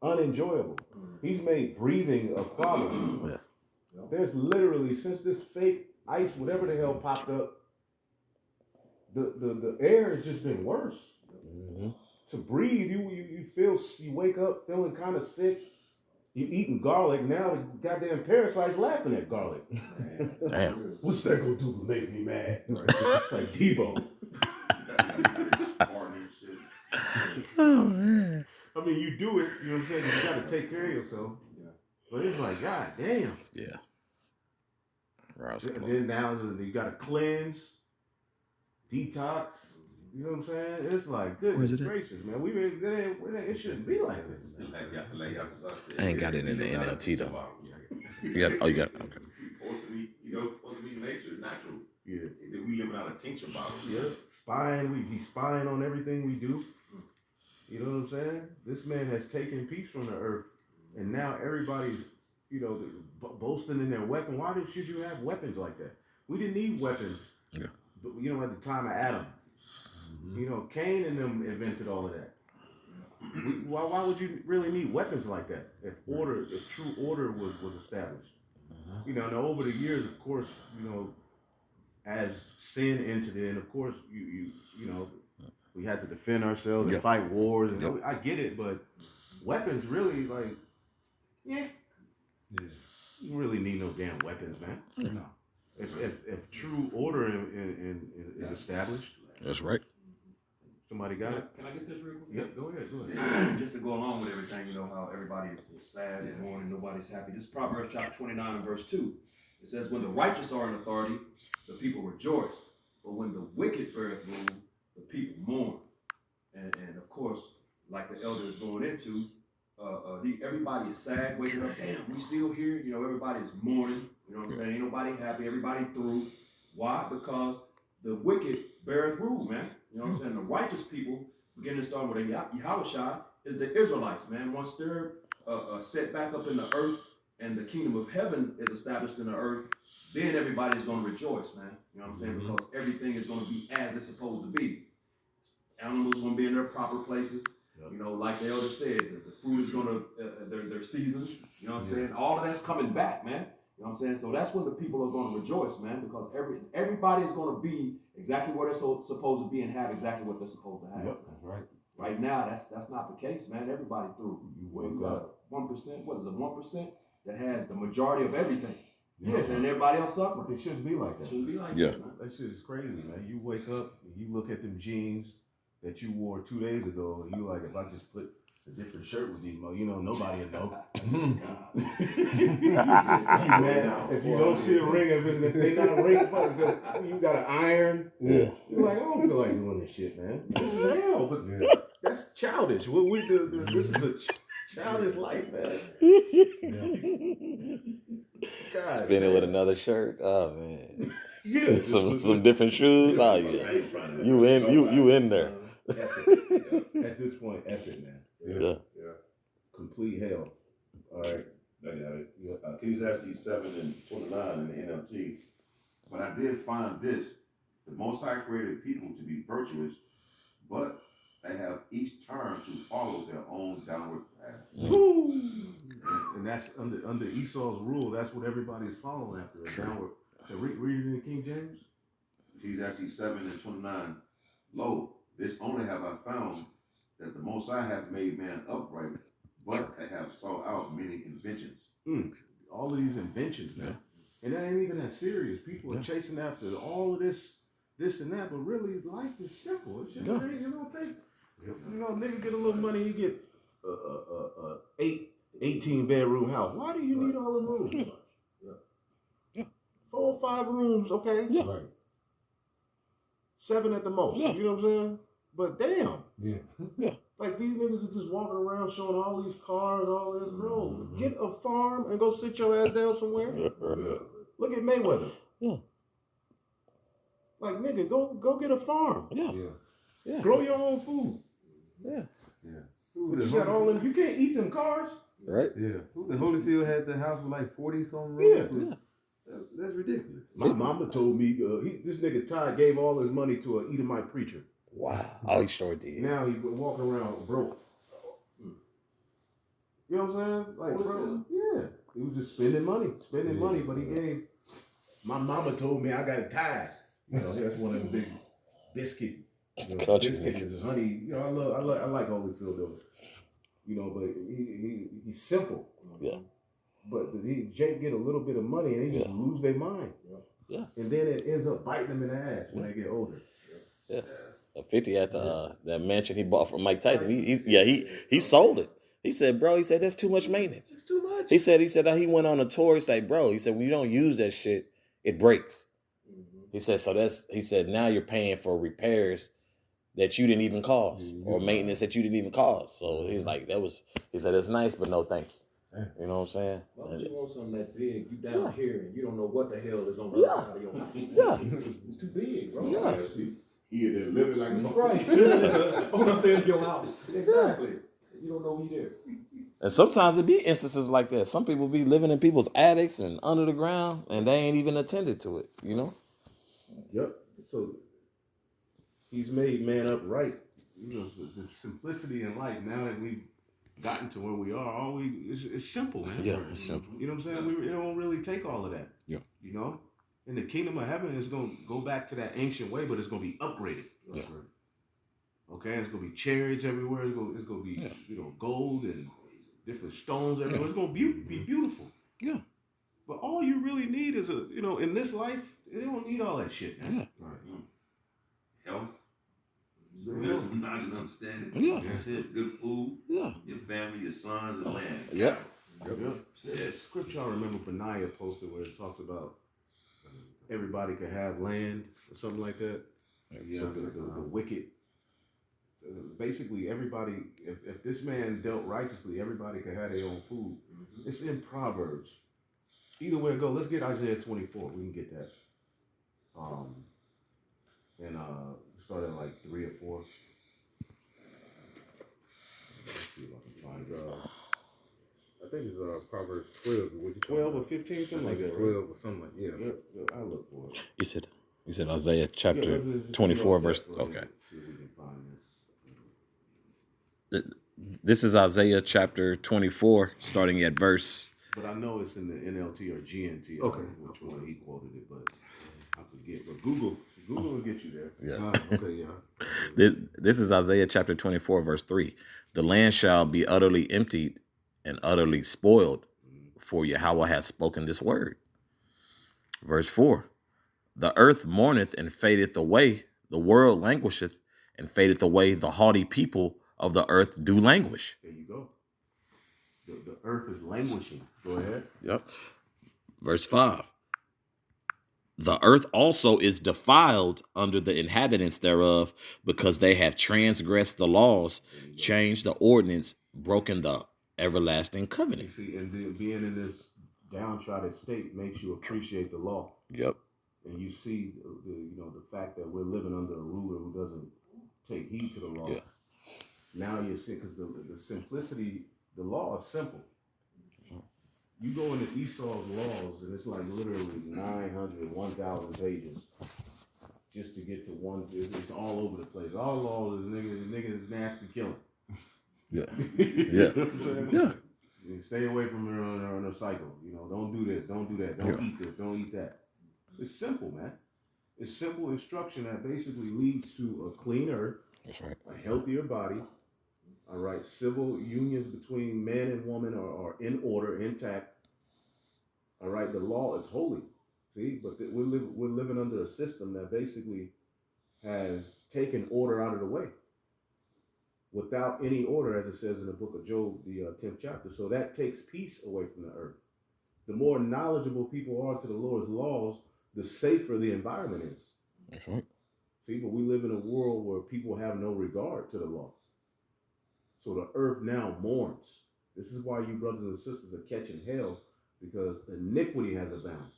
unenjoyable. He's made breathing a problem. Yeah. There's literally, since this fake ice, whatever the hell popped up, the air has just been worse. Mm-hmm. To breathe, you wake up feeling kind of sick. You eating garlic, now the goddamn parasites laughing at garlic. Damn. What's that gonna do to make me mad? Like Tebow. Oh man. I mean, you do it, you know what I'm saying? You gotta take care of yourself. Yeah. But it's like, god damn. Yeah. And then now you gotta cleanse, detox. You know what I'm saying? It's like, goodness gracious, man. It shouldn't be like this. I ain't got it in the NLT though. You got you got okay. Supposed to be nature, natural. Yeah. We living out a tincture bottle. Yeah. He's spying on everything we do. You know what I'm saying? This man has taken peace from the earth, and now everybody's, you know, boasting in their weapon. Why should you have weapons like that? We didn't need weapons. Yeah. But, you know, at the time of Adam. You know, Cain and them invented all of that. Why would you really need weapons like that if true order was established? You know, and over the years, of course, you know, as sin entered in, of course, you know, we had to defend ourselves and fight wars. And I get it, but weapons really, like, you really need no damn weapons, man. No. If true order is established. That's right. Somebody got it? Can I get this real quick? Yep, go ahead. Just to go along with everything, you know, how everybody is sad and mourning, nobody's happy. This is Proverbs chapter 29 and verse 2. It says, when the righteous are in authority, the people rejoice. But when the wicked beareth rule, the people mourn. And of course, like the elder is going into, everybody is sad, waking up, damn, we still here. You know, everybody is mourning. You know what I'm saying? Ain't nobody happy, everybody through. Why? Because the wicked beareth rule, man. You know what I'm saying? The righteous people, beginning to start with Yahushua, is the Israelites, man. Once they're set back up in the earth and the kingdom of heaven is established in the earth, then everybody's going to rejoice, man. You know what I'm saying? Because everything is going to be as it's supposed to be. Animals are going to be in their proper places. Yep. You know, like the elder said, the fruit is going to, their seasons. You know what I'm saying? All of that's coming back, man. You know what I'm saying? So that's when the people are going to rejoice, man, because everybody is going to be exactly where they're supposed to be and have exactly what they're supposed to have. Yep, that's right. Right now, that's not the case, man. Everybody through. You got 1%. What is it? 1% that has the majority of everything. You know what I'm saying? Everybody else suffering. It shouldn't be like that. It shouldn't be like that, man. That shit is crazy, man. You wake up and you look at them jeans that you wore 2 days ago, and you like, if I just put a different shirt with these, you know, nobody will know. If you don't see a ring, if they not a ring, you got an iron. Yeah. You're like, I don't feel like doing this shit, man. This is hell, but that's childish. What we do, this is a childish life, man. God, Spinning with another shirt. Oh man. Yeah. some different shoes. Oh yeah. You in there. At this point, epic, man. Yeah. Complete hell. All right. I got it. Ecclesiastes 7 and 29 in the NLT. But I did find this: the Most High created people to be virtuous, but they have each turned to follow their own downward path. And that's under Esau's rule. That's what everybody is following after, a Read it in King James. Ecclesiastes 7:29. Lo, this only have I found, that the Most High hath made man upright, but have sought out many inventions. All of these inventions, man. And that ain't even that serious. People are chasing after all of this and that, but really life is simple. It's just, you know, nigga get a little money, he get a 18 bedroom house. Why do you need all the rooms? 4 or 5 rooms, okay? Right. 7 at the most. You know what I'm saying? But damn. Yeah. Like these niggas are just walking around showing all these cars, all this. Bro, get a farm and go sit your ass down somewhere. Look at Mayweather. Yeah. Like nigga, go get a farm. Yeah. Grow your own food. Yeah. But you got all them. You can't eat them cars. Right? Yeah. Who the Holyfield had the house with like 40 something Yeah. rooms? That's ridiculous. My mama told me this nigga Ty gave all his money to an Edomite preacher. Wow. Oh, he sure did. Now he walking around broke. You know what I'm saying? Like, bro, yeah. He was just spending money, but he gave. My mama told me I got tired. You know, that's one of the big biscuit. You know, Country biscuit niggas. is honey. You know, I like Holyfield though. You know, but he's simple. Yeah. But Jake get a little bit of money and they just lose their mind. Yeah. And then it ends up biting them in the ass when they get older. Yeah. 50 at the that mansion he bought from Mike Tyson. He sold it. He said, bro, that's too much maintenance. It's too much. He said he went on a tour. He said, bro, when you don't use that shit, it breaks. He said, now you're paying for repairs that you didn't even cause or maintenance that you didn't even cause. So he's like, he said, it's nice, but no thank you. You know what I'm saying? Why would you want something that big? You down here and you don't know what the hell is on the other side of your house. Yeah. It's too big, bro. Yeah. He there living like a Right. On up there in your house. Exactly. You don't know he there. And sometimes it be instances like that. Some people be living in people's attics and under the ground, and they ain't even attended to it, you know? Yep. So he's made man upright. You know, the simplicity in life. Now that we've gotten to where we are, it's simple, man. Yeah, it's simple. You know what I'm saying? It don't really take all of that. Yeah. You know, and the kingdom of heaven is gonna go back to that ancient way, but it's gonna be upgraded. Yeah. Okay, it's gonna be chariots everywhere. It's gonna be gold and different stones everywhere. It's gonna be beautiful. Yeah. But all you really need is in this life, you don't need all that shit, man. Yeah. Right. health, wisdom, knowledge, and understanding. Yeah. That's it. Good food, Yeah. your family, your sons, and land. Yep. There's a scripture I remember Benaiah posted where it talks about everybody could have land or something like that. Yeah. So the wicked, basically everybody, if this man dealt righteously, everybody could have their own food. It's in Proverbs. Either way it go, let's get Isaiah 24. We can get that. And start at like 3 or 4. Let's see if I can find I think it's Proverbs 12. 12 or 15, something like that. 12 or something like that. Yeah, I'll look for it. You said Isaiah chapter Yeah, let's 24 go verse. back for a Okay. minute, see if we can find this. This is Isaiah chapter 24, starting at verse. But I know it's in the NLT or GNT. I Okay. don't know which one he quoted it, but I forget. But Google will get you there. Yeah. Okay, yeah. This is Isaiah chapter 24, verse 3. The land shall be utterly emptied and utterly spoiled, for Yahweh hath spoken this word. Verse 4. The earth mourneth and fadeth away, the world languisheth and fadeth away, the haughty people of the earth do languish. There you go. The earth is languishing. Go ahead. Yep. Verse 5. The earth also is defiled under the inhabitants thereof, because they have transgressed the laws, changed the ordinance, broken the everlasting You covenant. see, and then being in this downtrodden state makes you appreciate the law, Yep. and you see the fact that we're living under a ruler who doesn't take heed to the law. Yeah. Now you see, because the simplicity, the law is simple. You go into Esau's laws, and it's like literally 900, 1,000 pages just to get to one. It's all over the place. Our law is nigga is nasty killing. Yeah. You know what I'm saying? Yeah. You stay away from her on her cycle. Don't do this. Don't do that. Don't eat this. Don't eat that. It's simple, man. It's simple instruction that basically leads to a clean earth, That's right. a healthier body. All right, civil unions between man and woman are in order, intact. All right, the law is holy. See, but we're living under a system that basically has taken order out of the way without any order, as it says in the book of Job, the 10th chapter. So that takes peace away from the earth. The more knowledgeable people are to the Lord's laws, the safer the environment is. That's right. See, but we live in a world where people have no regard to the law. So the earth now mourns. This is why you brothers and sisters are catching hell, because iniquity has abounded.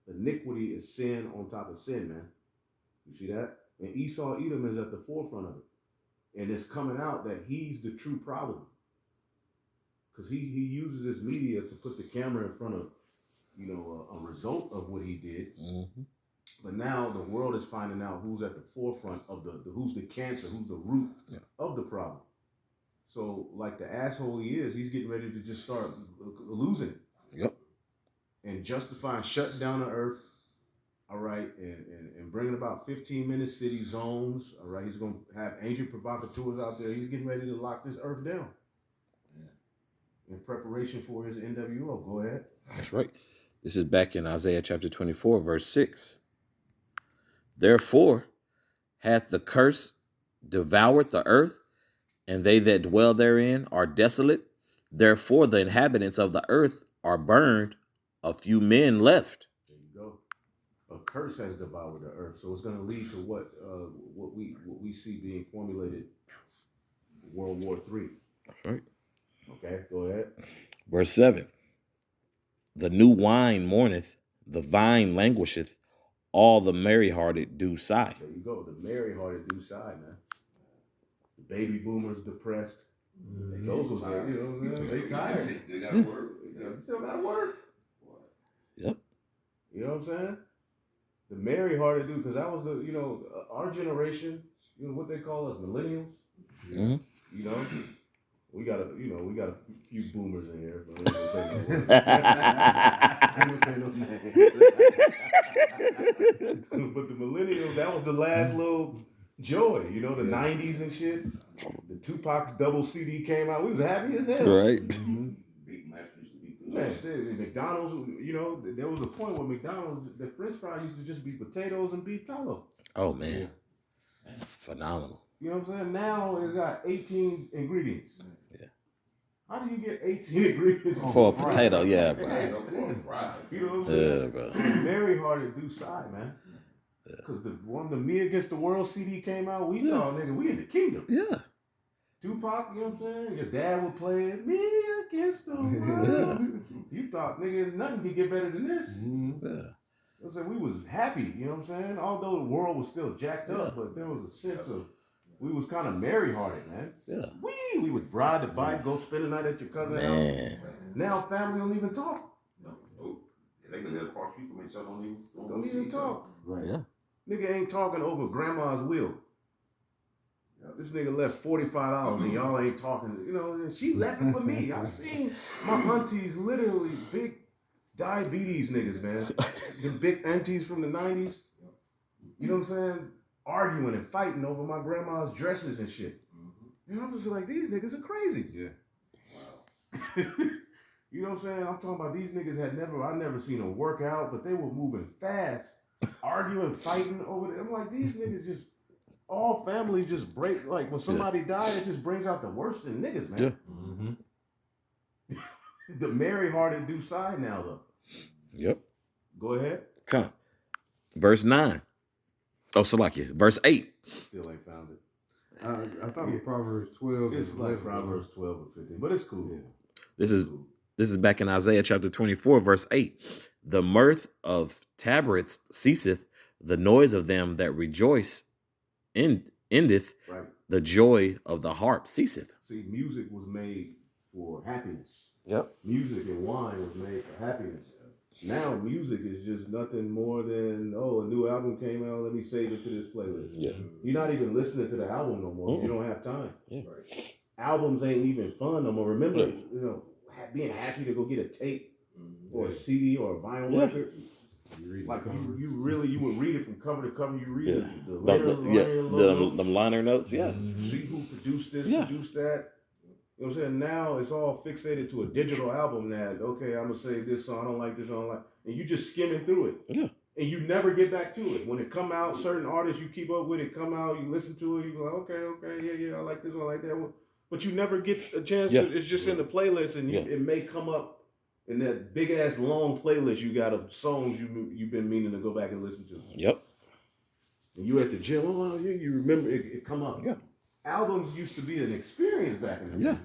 Iniquity is sin on top of sin, man. You see that? And Esau Edom is at the forefront of it. And it's coming out that he's the true problem. Because he uses his media to put the camera in front of, a result of what he did. Mm-hmm. But now the world is finding out who's at the forefront of who's the cancer, who's the root of the problem. So, like the asshole he is, he's getting ready to just start losing it. Yep. And justifying shutting down the earth, all right, and bringing about 15-minute city zones, all right. He's going to have agent provocateurs out there. He's getting ready to lock this earth down. In preparation for his NWO. Go ahead. That's right. This is back in Isaiah chapter 24, verse 6. Therefore hath the curse devoured the earth, and they that dwell therein are desolate. Therefore the inhabitants of the earth are burned, a few men left. There you go. A curse has devoured the earth, so it's going to lead to what we see being formulated. World War III. That's right. Okay, go ahead. Verse 7. The new wine mourneth, the vine languisheth, all the merry-hearted do sigh. There you go. The merry-hearted do sigh, man. The baby boomers depressed. Those was there, they tired. They still gotta work. They still gotta work. Yep. You know what I'm saying? The merry-hearted do, because that was our generation. What they call us, millennials. Mm-hmm. We got a few boomers in here, but we ain't gonna say no names. But the millennials, that was the last little joy, the 90s and shit. The Tupac's double CD came out. We was happy as hell. Right. Big Mac used to be good. Man, McDonald's, there was a point where McDonald's, the French fry used to just be potatoes and beef tallow. Oh, man. Phenomenal. You know what I'm saying? Now it got 18 ingredients. Yeah. How do you get 18 ingredients For a fry? potato, yeah, bro. You know what I'm saying? Yeah, bro. Merry hearted do sigh, man. Because the Me Against the World CD came out, we thought, nigga, we in the kingdom. Yeah. Tupac, you know what I'm saying? Your dad would play it, Me Against the World. You thought, nigga, nothing could get better than this. Yeah. You know what I'm saying? We was happy, you know what I'm saying? Although the world was still jacked up, but there was a sense of, we was kind of merry-hearted, man. Yeah. We would ride the bike, go spend the night at your cousin's house. Man. Now family don't even talk. No. They can live across the street from each other, Don't even talk. Right. Yeah. Nigga ain't talking over grandma's will. This nigga left $45 and y'all ain't talking. And she left it for me. I've seen my aunties, literally big diabetes niggas, man. The big aunties from the 90s. You know what I'm saying? Arguing and fighting over my grandma's dresses and shit. And I'm just like, these niggas are crazy. Yeah. Wow. You know what I'm saying? I'm talking about these niggas I never seen them work out, but they were moving fast, arguing, fighting over it. I'm like, these niggas just, all families just break, like when somebody dies, it just brings out the worst in niggas, man. Yeah. Mm-hmm. The merry-hearted do sigh now, though. Yep. Go ahead. Come. Verse 9. Oh, Salakia. Verse 8. Still ain't found it. I thought it was Proverbs 12. It's like Proverbs 12 or 15, but it's cool. This is back in Isaiah chapter 24, verse 8. The mirth of tabrets ceaseth, the noise of them that rejoice endeth, Right. the joy of the harp ceaseth. See, music was made for happiness. Yep. Music and wine was made for happiness. Now music is just nothing more than, a new album came out, let me save it to this playlist. Yeah. You're not even listening to the album no more. Mm-mm. You don't have time. Yeah. Right. Albums ain't even fun no more. Remember, being happy to go get a tape or a CD or a vinyl record. You read Like the cover. you would read it from cover to cover. You read Yeah. the The logo. them liner notes, yeah. See who produced this, Yeah. produced that. You know what I'm saying? Now it's all fixated to a digital album now. Okay, I'm gonna say this song, I don't like this song, I don't like, and you just skimming through it. Yeah. And you never get back to it. When it come out, certain artists you keep up with it, come out, you listen to it, you go, okay, yeah, I like this one, I like that one. But you never get a chance Yeah. to, it's just in the playlist and it may come up in that big ass long playlist you got of songs you've been meaning to go back and listen to. Yep. And you at the gym, you remember it come up. Yeah. Albums used to be an experience back in the day.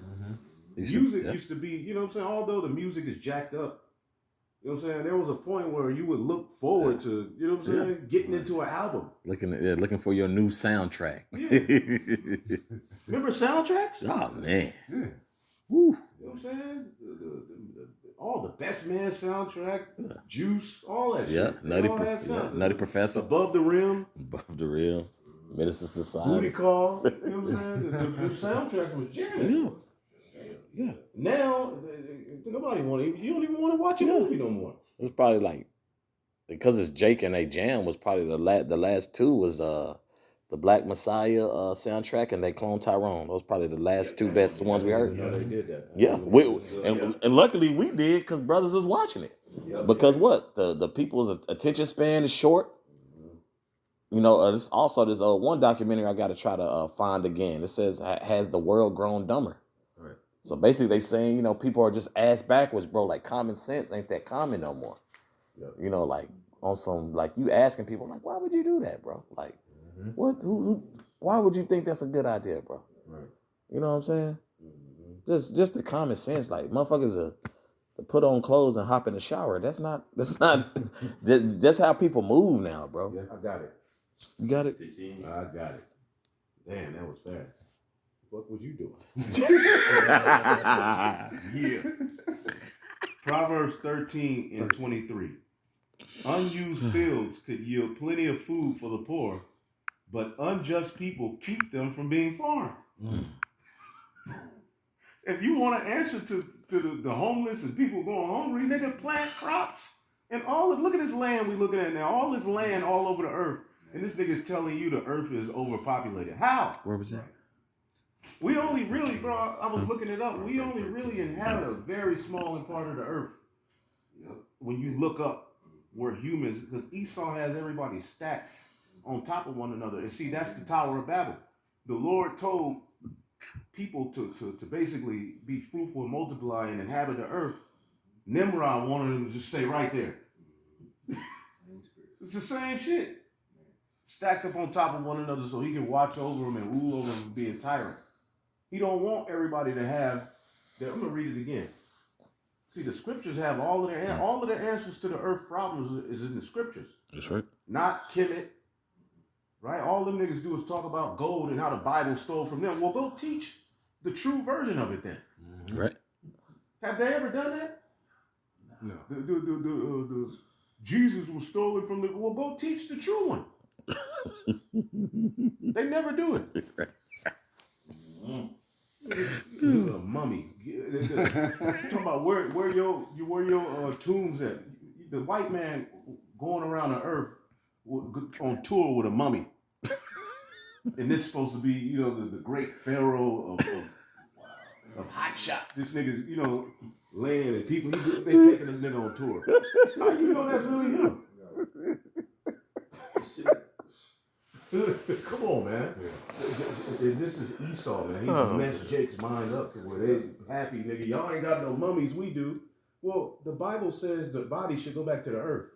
Yeah. Music used to be, you know what I'm saying? Although the music is jacked up, you know what I'm saying? There was a point where you would look forward to, you know what I'm saying? Getting into an album. Looking for your new soundtrack. Remember soundtracks? Oh man. Yeah. Woo. You know what I'm saying? All the Best Man soundtrack, Juice, all that Yeah. shit. Nutty, All that stuff. Nutty Professor. Above the Rim, Above the Rim. Minister Booty Society. Call, you know what I'm saying? The soundtracks was jamming. Yeah. Now, nobody you don't even want to watch a movie no more. It was probably like, because it's Jake and they jam was probably the last two was the Black Messiah soundtrack and they Clone Tyrone. Those probably the last two best ones we heard. Yeah, they did that. Yeah, and luckily we did because brothers was watching it. Because what the people's attention span is short. You know, there's also this one documentary I got to try to find again. It says, "Has the world grown dumber?" Right. So basically, they saying, you know, people are just ass backwards, bro. Like common sense ain't that common no more. Yep. You know, like on some like you asking people like, why would you do that, bro? Like, what? Who? Why would you think that's a good idea, bro? Right. You know what I'm saying? Just the common sense, like motherfuckers to put on clothes and hop in the shower. That's not just how people move now, bro. Yeah, I got it. You got it? I got it. Damn, that was fast. What was you doing? Yeah. Proverbs 13 and 23. Unused fields could yield plenty of food for the poor, but unjust people keep them from being farmed. If you want to answer to the homeless and people going hungry, nigga, plant crops. And look at this land we looking at now. All this land all over the earth. And this nigga's telling you the earth is overpopulated. How? Where was that? We only really, bro, I was looking it up. We only really inhabit a very small part of the earth. When you look up where humans, because Esau has everybody stacked on top of one another. And see, that's the Tower of Babel. The Lord told people to basically be fruitful and multiply and inhabit the earth. Nimrod wanted them to just stay right there. It's the same shit. Stacked up on top of one another so he can watch over them and rule over them and be a tyrant. He don't want everybody to have, I'm going to read it again. See, the scriptures have all of the answers to the earth problems is in the scriptures. That's right. Not Kemet. Right? All them niggas do is talk about gold and how the Bible stole from them. Well, go teach the true version of it then. Right. Have they ever done that? No. The Jesus was stolen from the. Well, go teach the true one. They never do it. A mummy. Talking about where your tombs at. The white man going around the earth on tour with a mummy. And this is supposed to be, you know, the great pharaoh of hot shot. This nigga's, you know, laying and people, they taking this nigga on tour. How you know that's really him? Come on, man. This is Esau, man. He's messed Jake's mind up to where they happy, nigga. Y'all ain't got no mummies, we do. Well, the Bible says the body should go back to the earth.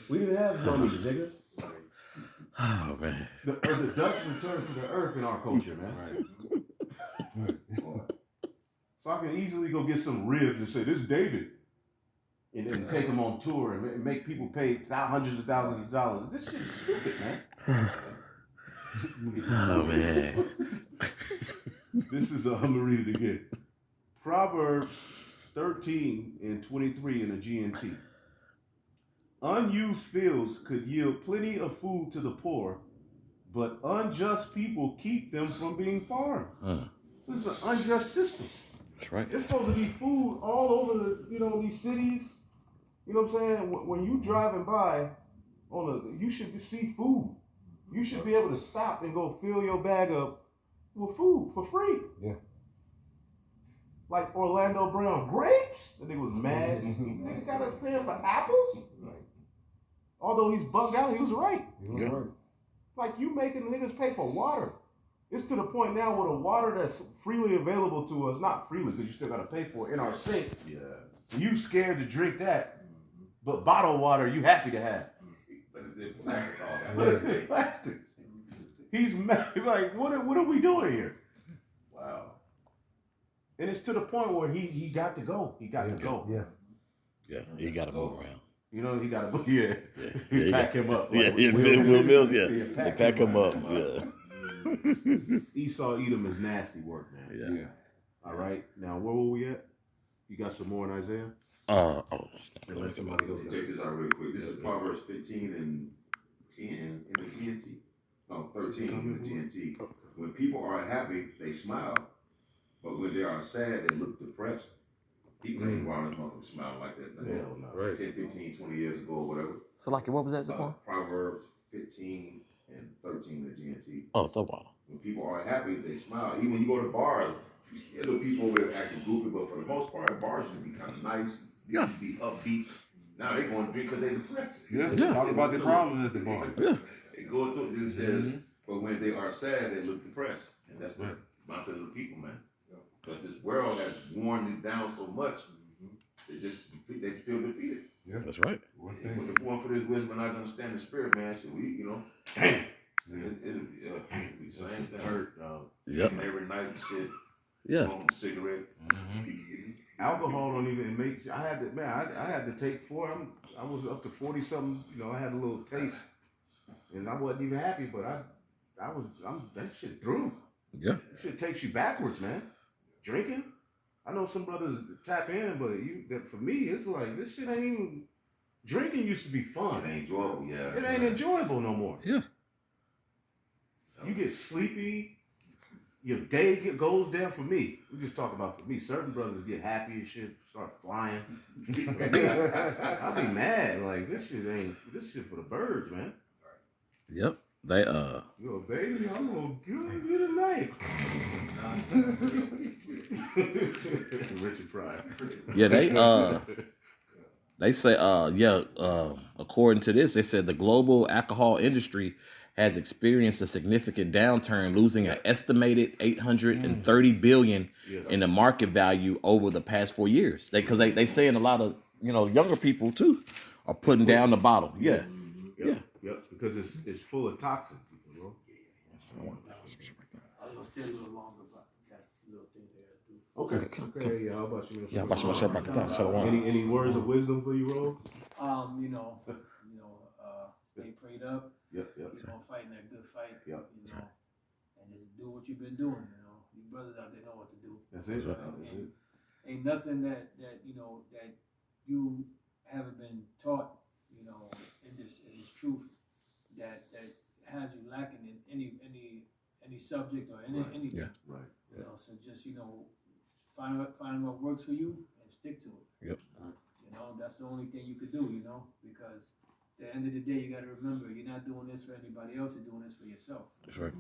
We didn't have mummies, nigga. Oh man. The dust returned to the earth in our culture, man. Right. So I can easily go get some ribs and say, this is David. And then take them on tour and make people pay hundreds of thousands of dollars. This shit is stupid, man. Oh man. This is, I'm going to read it again. Proverbs 13 and 23 in the GNT. Unused fields could yield plenty of food to the poor, but unjust people keep them from being farmed. This is an unjust system. That's right. It's supposed to be food all over these cities. You know what I'm saying? When you driving by you should see food. You should be able to stop and go fill your bag up with food for free. Yeah. Like Orlando Brown, grapes? The nigga was mad. Nigga got us paying for apples? Although he's bugged out, he was right. Yeah. Like, you making the niggas pay for water. It's to the point now where the water that's freely available to us, not freely, because you still got to pay for it, in our sink. Yeah. You scared to drink that, but bottled water you happy to have. But it's in plastic, all that. But it's in plastic. He's mad. Like, what are we doing here? Wow. And it's to the point where he got to go. He got to go. Yeah. Yeah, you got to move around. You know, he got to, yeah. Yeah, Pack him up. Yeah, Like, yeah, Will Mills, yeah. They pack him up. Yeah. Esau Edom is nasty work, man. Yeah. All right. Now, where were we at? You got some more in Isaiah? Unless somebody else got Check it. this out real quick. This is Proverbs 15 and 10 in the GNT. No, 13 in the GNT. When people are happy, they smile. But when they are sad, they look depressed. People ain't around this motherfucker smiling like that. No. Hell no. Right. 10, 15, 20 years ago or whatever. So, like, what was that, Zaquan? Proverbs 15 and 13 in the GNT. Oh, the water. When people are happy, they smile. Even when you go to bars, you see little people over there acting goofy, but for the most part, bars should be kind of nice. Yeah. Should be upbeat. Now they going to drink because they depressed. Yeah. Yeah. Talk about the problems at the bar. Yeah. They go through it. It says, but when they are sad, they look depressed. And that's the Right. mindset of the people, man. Because this world has worn it down so much, they feel defeated. That's right. One If thing. one for this wisdom and I understand the spirit, man, should we, you know, it'll be the same thing. Hurt, dog. Yep. And every night and shit, Yeah. smoking a cigarette. Alcohol don't even make. I had to, man. I had to take 4. I was up to 40 something. You know, I had a little taste, and I wasn't even happy. But that shit threw. Yeah. That shit takes you backwards, man. Drinking. I know some brothers tap in, but for me, it's like this shit ain't even. Drinking used to be fun. It ain't enjoyable, yeah. It ain't enjoyable no more. Yeah. You get sleepy. Your day goes down. For me, we just talk about for me. Certain brothers get happy and shit, start flying. I'll be mad. Like this shit for the birds, man. Yep. They Yo, baby, I'm gonna give you tonight. Richard Pryor. yeah, they say according to this, they said the global alcohol industry has experienced a significant downturn, losing an estimated $830 billion in the market value over the past 4 years. Because they saying a lot of younger people too are putting down the bottle. Yeah. Yep, because it's full of toxins, bro. I was gonna stay a little longer, but got little things I gotta do. Okay. Yeah. How about you? Yeah, about my back down. Shalom. Any words of wisdom for you, Ro? Stay prayed up. Yep. Fighting that good fight. Yep. And just do what you've been doing. You brothers out there know what to do. That's it. That's it. Ain't nothing that you haven't been taught, in this truth that has you lacking in any subject or anything. Yeah. Right. So just find what works for you and stick to it. Yep. That's the only thing you could do. Because at the end of the day, you got to remember you're not doing this for anybody else. You're doing this for yourself. That's right.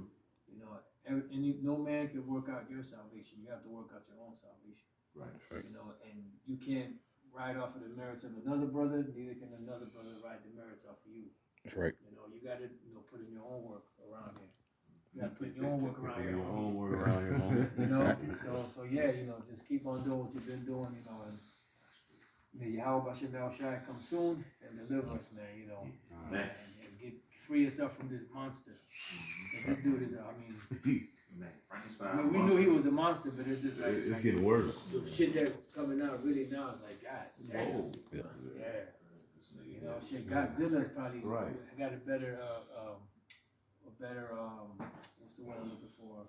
No man can work out your salvation. You have to work out your own salvation. Right. And you can't ride off of the merits of another brother. Neither can another brother ride the merits off of you. That's right. You got to put in your own work around here. You got to put your own work around here. Your own word around your home. So yeah, just keep on doing what you've been doing, and may Yahweh Bashem El Shai come soon and deliver us, man, and get free yourself from this monster. And this dude is, we knew he was a monster, but it's just like It's getting worse. the shit that's coming out really now is like, God damn. Yeah. Godzilla's probably Right. got a better, what's the word I'm looking for?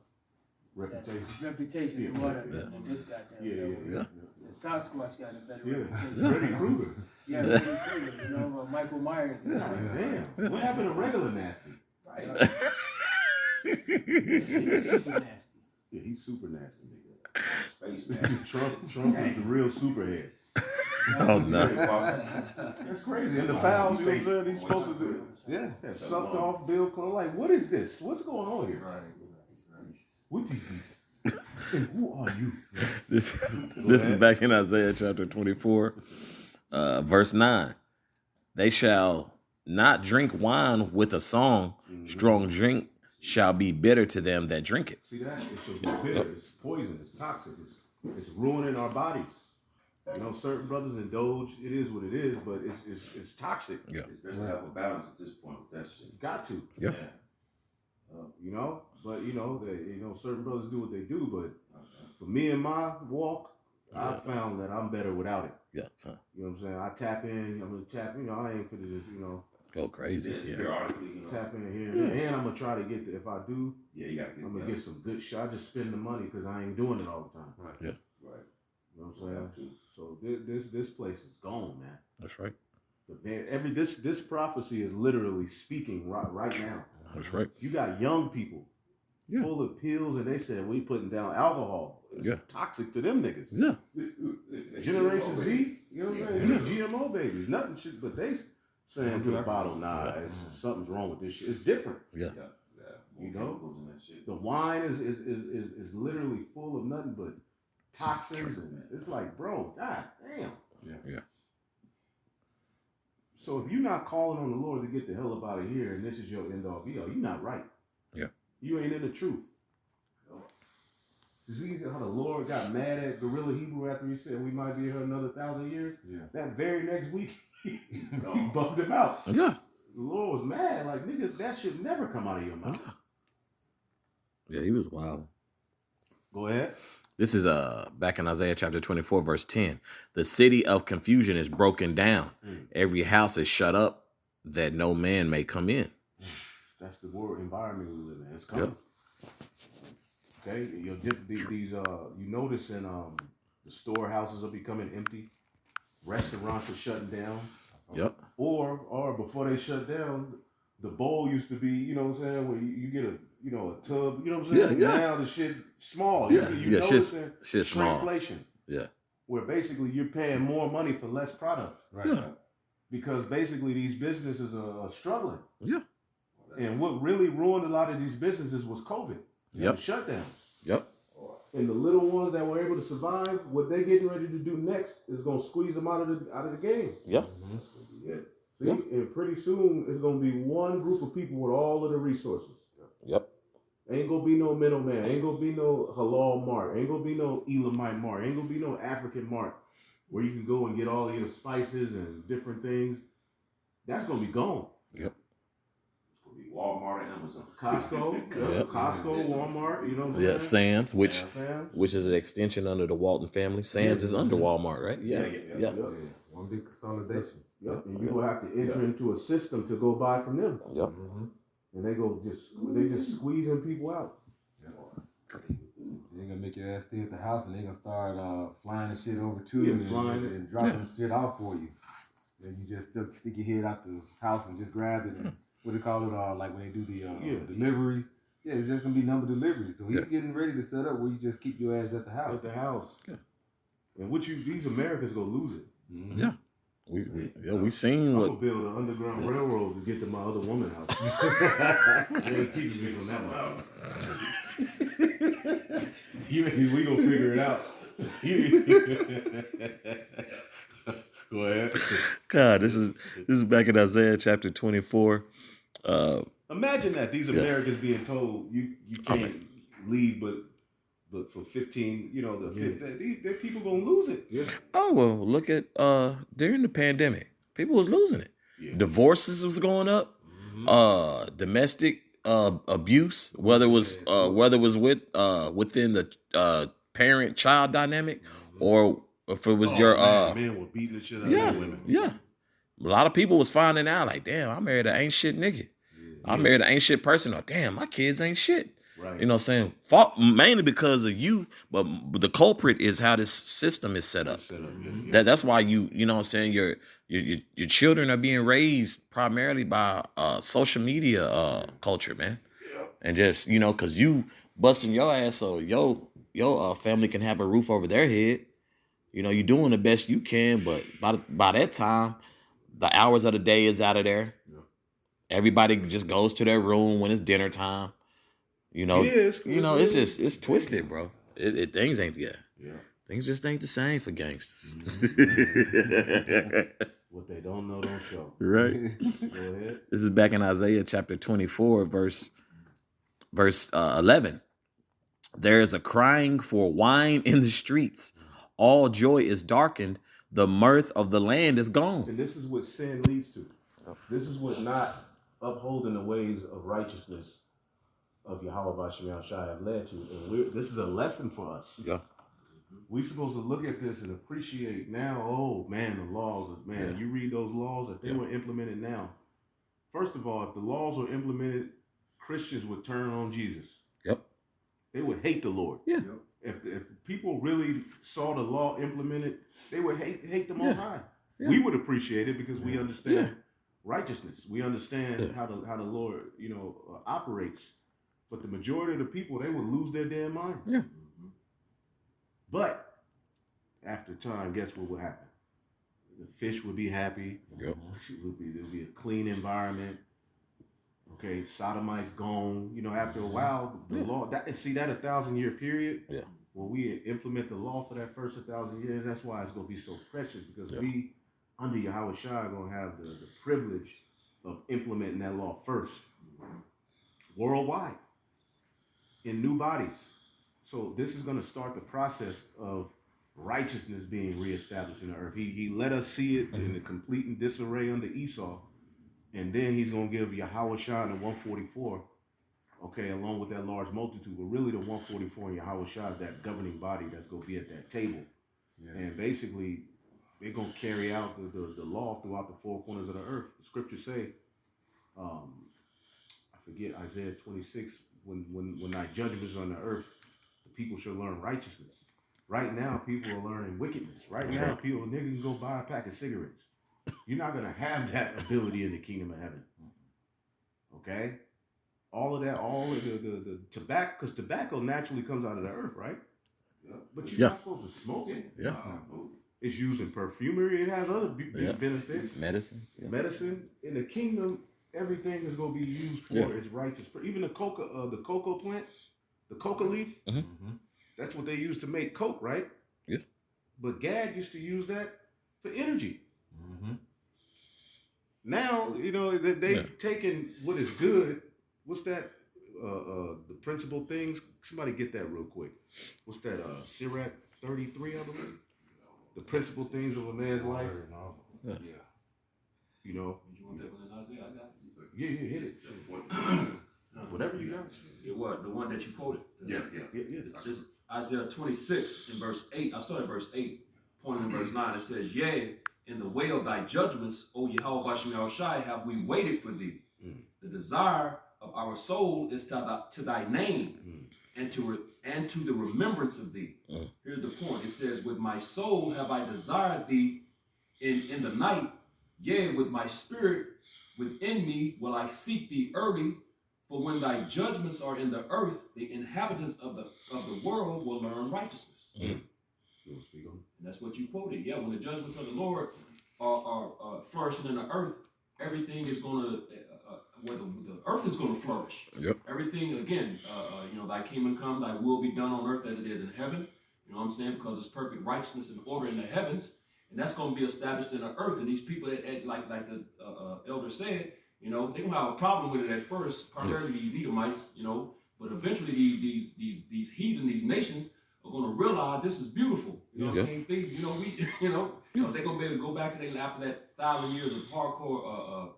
Reputation to what than this goddamn devil. Yeah. The Sasquatch got a better Yeah. reputation. Freddy Krueger. Yeah, Freddy Krueger, Michael Myers. Damn. What happened to regular nasty? Right. He's super nasty. Yeah, he's super nasty, nigga. Space man. Trump is the real superhead. Oh, no. That's crazy. And the fouls, you know what I'm saying? He's supposed to do. Yeah. Yeah, sucked off Bill Clinton. Like, what is this? What's going on here? What is this? And who are you? This is back in Isaiah chapter 24, verse 9. They shall not drink wine with a song. Strong drink shall be bitter to them that drink it. See that? It should be bitter. It's poison. It's toxic. It's ruining our bodies. You know, certain brothers indulge. It is what it is, but it's toxic. Yeah. It's best to have a balance at this point with that shit. Got to. Yeah. You know, but certain brothers do what they do. But for me and my walk, I found that I'm better without it. Yeah. Huh. You know what I'm saying? I tap in. I'm gonna tap. You know, I ain't finna just Go crazy. Yeah, Yeah. periodically, you know. tap in here, and I'm gonna try to get if I do, Yeah, you gotta get I'm gonna get some good shit. I just spend the money because I ain't doing it all the time. Right. You know what I'm saying? So this place is gone, man. That's right. This prophecy is literally speaking right now. That's right. You got young people full of pills, and they said we putting down alcohol. It's toxic to them niggas. Yeah. Generation Z, you know what I'm saying? These GMO babies, nothing shit, but they saying to the bottle, nah, something's wrong with this shit. It's different. Yeah. You know, the wine is literally full of nothing but toxins, and it's like, bro, god damn. Yeah. So if you're not calling on the Lord to get the hell up out of here, and this is your end all be all, you're not right. Yeah. You ain't in the truth. You see how the Lord got mad at Gorilla Hebrew after he said we might be here another 1,000 years? Yeah. That very next week, he bugged him out. Yeah. The Lord was mad, like, niggas, that should never come out of your mouth. Yeah, he was wild. Go ahead. This is back in Isaiah chapter 24, verse 10. The city of confusion is broken down. Every house is shut up that no man may come in. That's the world environment we live in. It's coming. Okay, you notice in the storehouses are becoming empty. Restaurants are shutting down. Yep. Or before they shut down, the bowl used to be, you know what I'm saying, where you get a tub, you know what I'm saying? Yeah. Now the shit small. Yeah, You yeah, noticing shit small. shrinkflation. Yeah. Where basically you're paying more money for less product. Right. Yeah. Because basically these businesses are struggling. Yeah. And what really ruined a lot of these businesses was COVID. Yep. The shutdown. Yep. And the little ones that were able to survive, what they're getting ready to do next is gonna squeeze them out of the game. Yeah. Yeah. See, and pretty soon it's gonna be one group of people with all of the resources. Yep. Ain't gonna be no middleman. Ain't gonna be no halal mart. Ain't gonna be no Elamite mart. Ain't gonna be no African mart where you can go and get all your spices and different things. That's gonna be gone. Yep. Walmart and Amazon. Costco, Costco, Walmart, you know what I'm Yeah, saying? Sam's, which Sam's. is an extension under the Walton family. Sam's is under Walmart, right? Yeah. Yeah. One big consolidation. Yep. And you will have to enter into a system to go buy from them. Yep. And they just squeezing people out. They're gonna make your ass stay at the house, and they're gonna start flying the shit over to Yeah, you flying and dropping shit out for you. And you just stick your head out the house and just grab it. And what they call it, like when they do the deliveries. Yeah, it's just gonna be number deliveries. So he's getting ready to set up where you just keep your ass at the house. At the house. Yeah. And these Americans gonna lose it. Mm-hmm. Yeah. We seen I'm what. gonna build an underground railroad to get to my other woman house. They ain't keeping me from that one. We gonna figure it out. Go ahead. God, this is back in Isaiah chapter 24. Imagine that these Americans being told you can't leave, but for 15, the people gonna lose it. Yeah. Oh well, look at during the pandemic, people was losing it. Yeah. Divorces was going up. Domestic abuse, whether it was within the parent-child dynamic, or if it was men were beating the shit out of women. Yeah. A lot of people was finding out like, damn, I married an ain't shit nigga. I married an ain't shit person. Or damn, my kids ain't shit. Right. You know what I'm saying? Mainly because of you, but the culprit is how this system is set up. That's why you know what I'm saying, your children are being raised primarily by social media culture, man. Yeah. And just, because you busting your ass so your family can have a roof over their head. You know, you're doing the best you can, but by that time, the hours of the day is out of there. Yeah. Everybody just goes to their room when it's dinner time. You know, Yeah, it's just it's twisted, bro. Things ain't Yeah. things just ain't the same for gangsters. What they don't know, don't show. Right. Go ahead. This is back in Isaiah chapter 24, verse 11. There is a crying for wine in the streets. All joy is darkened. The mirth of the land is gone. And this is what sin leads to. This is what not upholding the ways of righteousness of Yahweh Bashim Shai have led to. And this is a lesson for us. Yeah. We're supposed to look at this and appreciate now, oh man, the laws, man, you read those laws, if they were implemented now. First of all, if the laws were implemented, Christians would turn on Jesus. Yep. They would hate the Lord. Yeah. If people really saw the law implemented, they would hate the Most High. Yeah. We would appreciate it because we understand righteousness. We understand how the Lord, operates. But the majority of the people, they would lose their damn mind. Yeah. But after time, guess what would happen? The fish would be happy. Yep. There'll be a clean environment. Okay, sodomites gone. After a while, the law. That 1,000-year period. Yeah. When we implement the law for that first 1,000 years, that's why it's gonna be so precious because we, under Yahweh Shai, are gonna have the privilege of implementing that law first, worldwide, in new bodies. So this is gonna start the process of righteousness being reestablished in the earth. He let us see it in the complete and disarray under Esau. And then he's going to give Yahweh Shai the 144, okay, along with that large multitude. But really the 144 and Yahweh Shai is that governing body that's going to be at that table. Yeah. And basically, they're going to carry out the law throughout the four corners of the earth. The scriptures say, I forget, Isaiah 26, when thy judgments are on the earth, the people shall learn righteousness. Right now, people are learning wickedness. Right now, niggas can go buy a pack of cigarettes. You're not going to have that ability in the kingdom of heaven. Okay? All of the tobacco, because tobacco naturally comes out of the earth, right? Yeah. But you're not supposed to smoke it. Yeah. It's used in perfumery. It has other benefits. Medicine. Yeah. Medicine. In the kingdom, everything is going to be used for its righteous. Even the cocoa plant, the coca leaf, that's what they use to make coke, right? Yeah. But Gad used to use that for energy. Now, they've taken what is good. What's that? The principal things. Somebody get that real quick. What's that? Sirach 33, I believe. The principal things of a man's life. Yeah. You want that one in Isaiah? I got it. Yeah, hit it. Whatever you got. It what? The one that you quoted? Yeah. Just Isaiah 26 in verse 8. I started at verse 8, pointing in verse 9. It says, yea, in the way of thy judgments, O Yahweh Bashim Shai, have we waited for thee. The desire of our soul is to thy name and to the remembrance of thee. Here's the point. It says, with my soul have I desired thee in the night. Yea, with my spirit within me will I seek thee early. For when thy judgments are in the earth, the inhabitants of the world will learn righteousness. And that's what you quoted. Yeah, when the judgments of the Lord are flourishing in the earth, everything is going to, the earth is going to flourish. Yep. Everything, again, thy kingdom come, thy will be done on earth as it is in heaven. You know what I'm saying? Because it's perfect righteousness and order in the heavens. And that's going to be established in the earth. And these people, like the elder said, they're going to have a problem with it at first, primarily these Edomites, but eventually these heathen, these nations are going to realize this is beautiful. Same thing, they're going to be able to go back to after that 1,000 years of hardcore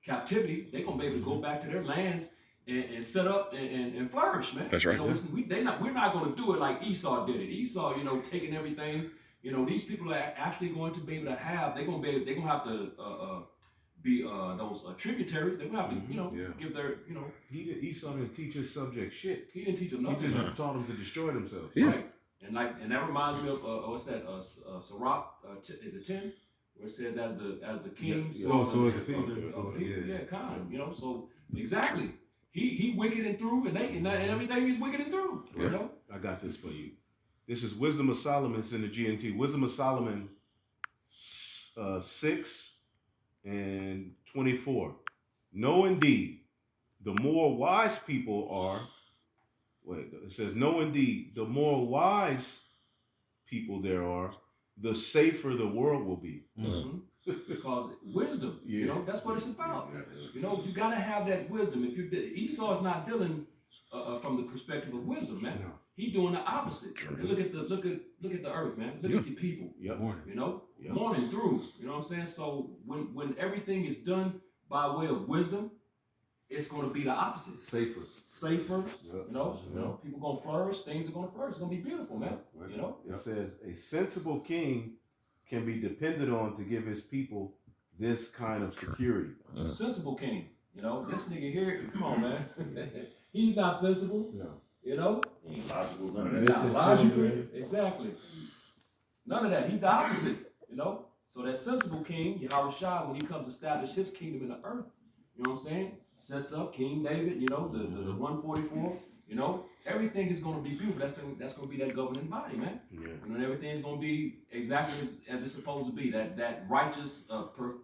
captivity, they're going to be able to go back to their lands and set up and flourish, man. That's right. We're not going to do it like Esau did it. Esau, taking everything, these people are actually going to be able to have, they're going to have to, be those tributaries. They're going to have to, give their, Esau didn't teach his subject shit. He didn't teach them nothing. He just taught them to destroy themselves. Yeah. Right. And that reminds me of what's that? Sirach, is it 10? Where it says as the king. So is the people. Yeah, kind. So exactly. He wicked and through, and everything is wicked and through. I got this for you. This is Wisdom of Solomon. It's in the GNT. Wisdom of Solomon 6:24. No, indeed, the more wise people are. Wait, it says, no, indeed, the more wise people there are, the safer the world will be. Mhm. Because wisdom, you know, that's what it's about. You know, you gotta have that wisdom. If you Esau is not dealing from the perspective of wisdom, man. No. He doing the opposite. Look at the earth, man. Look at the people. Yep. You know, Yep. mourning through. You know what I'm saying? So when everything is done by way of wisdom, it's going to be the opposite. Safer. Safer. Yep. You know, people gonna flourish. Things are gonna flourish. It's gonna be beautiful, man. Right. You know. It says a sensible king can be depended on to give his people this kind of security. A sensible king. You know, this nigga here. Come on, man. He's not sensible. No. You know. He ain't logical, none of He's that. not logical. Exactly. None of that. He's the opposite. You know. So that sensible king, Yahweh Shai, when he comes to establish his kingdom in the earth, you know what I'm saying? Sets up King David, you know, the 144, you know, everything is going to be beautiful. That's going to be that governing body, man. Yeah. You know, and everything's going to be exactly as it's supposed to be. That righteous,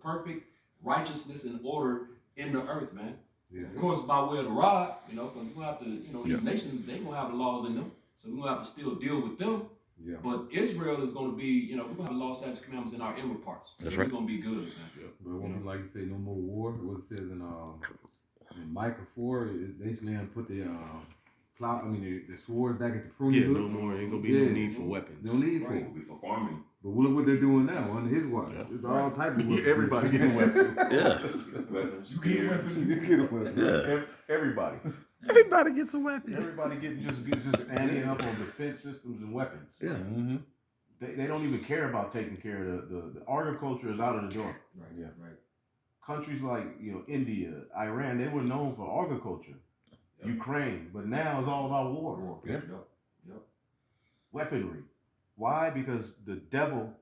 perfect righteousness and order in the earth, man. Yeah. Of course, by way of the rod, you know, because we're going to have to, you know, these nations, they're going to have the laws in them. So we're going to have to still deal with them. Yeah. But Israel is going to be, you know, we're going to have the law, statutes, commandments in our inward parts. That's so right. We're going to be good, man. But it won't be like you say, no more war. What it says in Micah 4, it basically put the the sword back at the pruning Yeah, hook. no more. Ain't gonna be no need for weapons. No need for Right, it. we for farming. But look what they're doing now under his watch. It's all type of weapons. Everybody getting a weapon. Yeah. Weapons, You get a spear. weapon. You get a weapon. Yeah. Everybody. Everybody gets a weapon. Everybody getting just adding up on defense systems and weapons. Yeah. Mm-hmm. They don't even care about taking care of the agriculture is out of the door. Right, Yeah. right. Countries like India, Iran, they were known for agriculture. Yep. Ukraine, but now it's all about war. Yeah. Yep. Weaponry. Why? Because the devil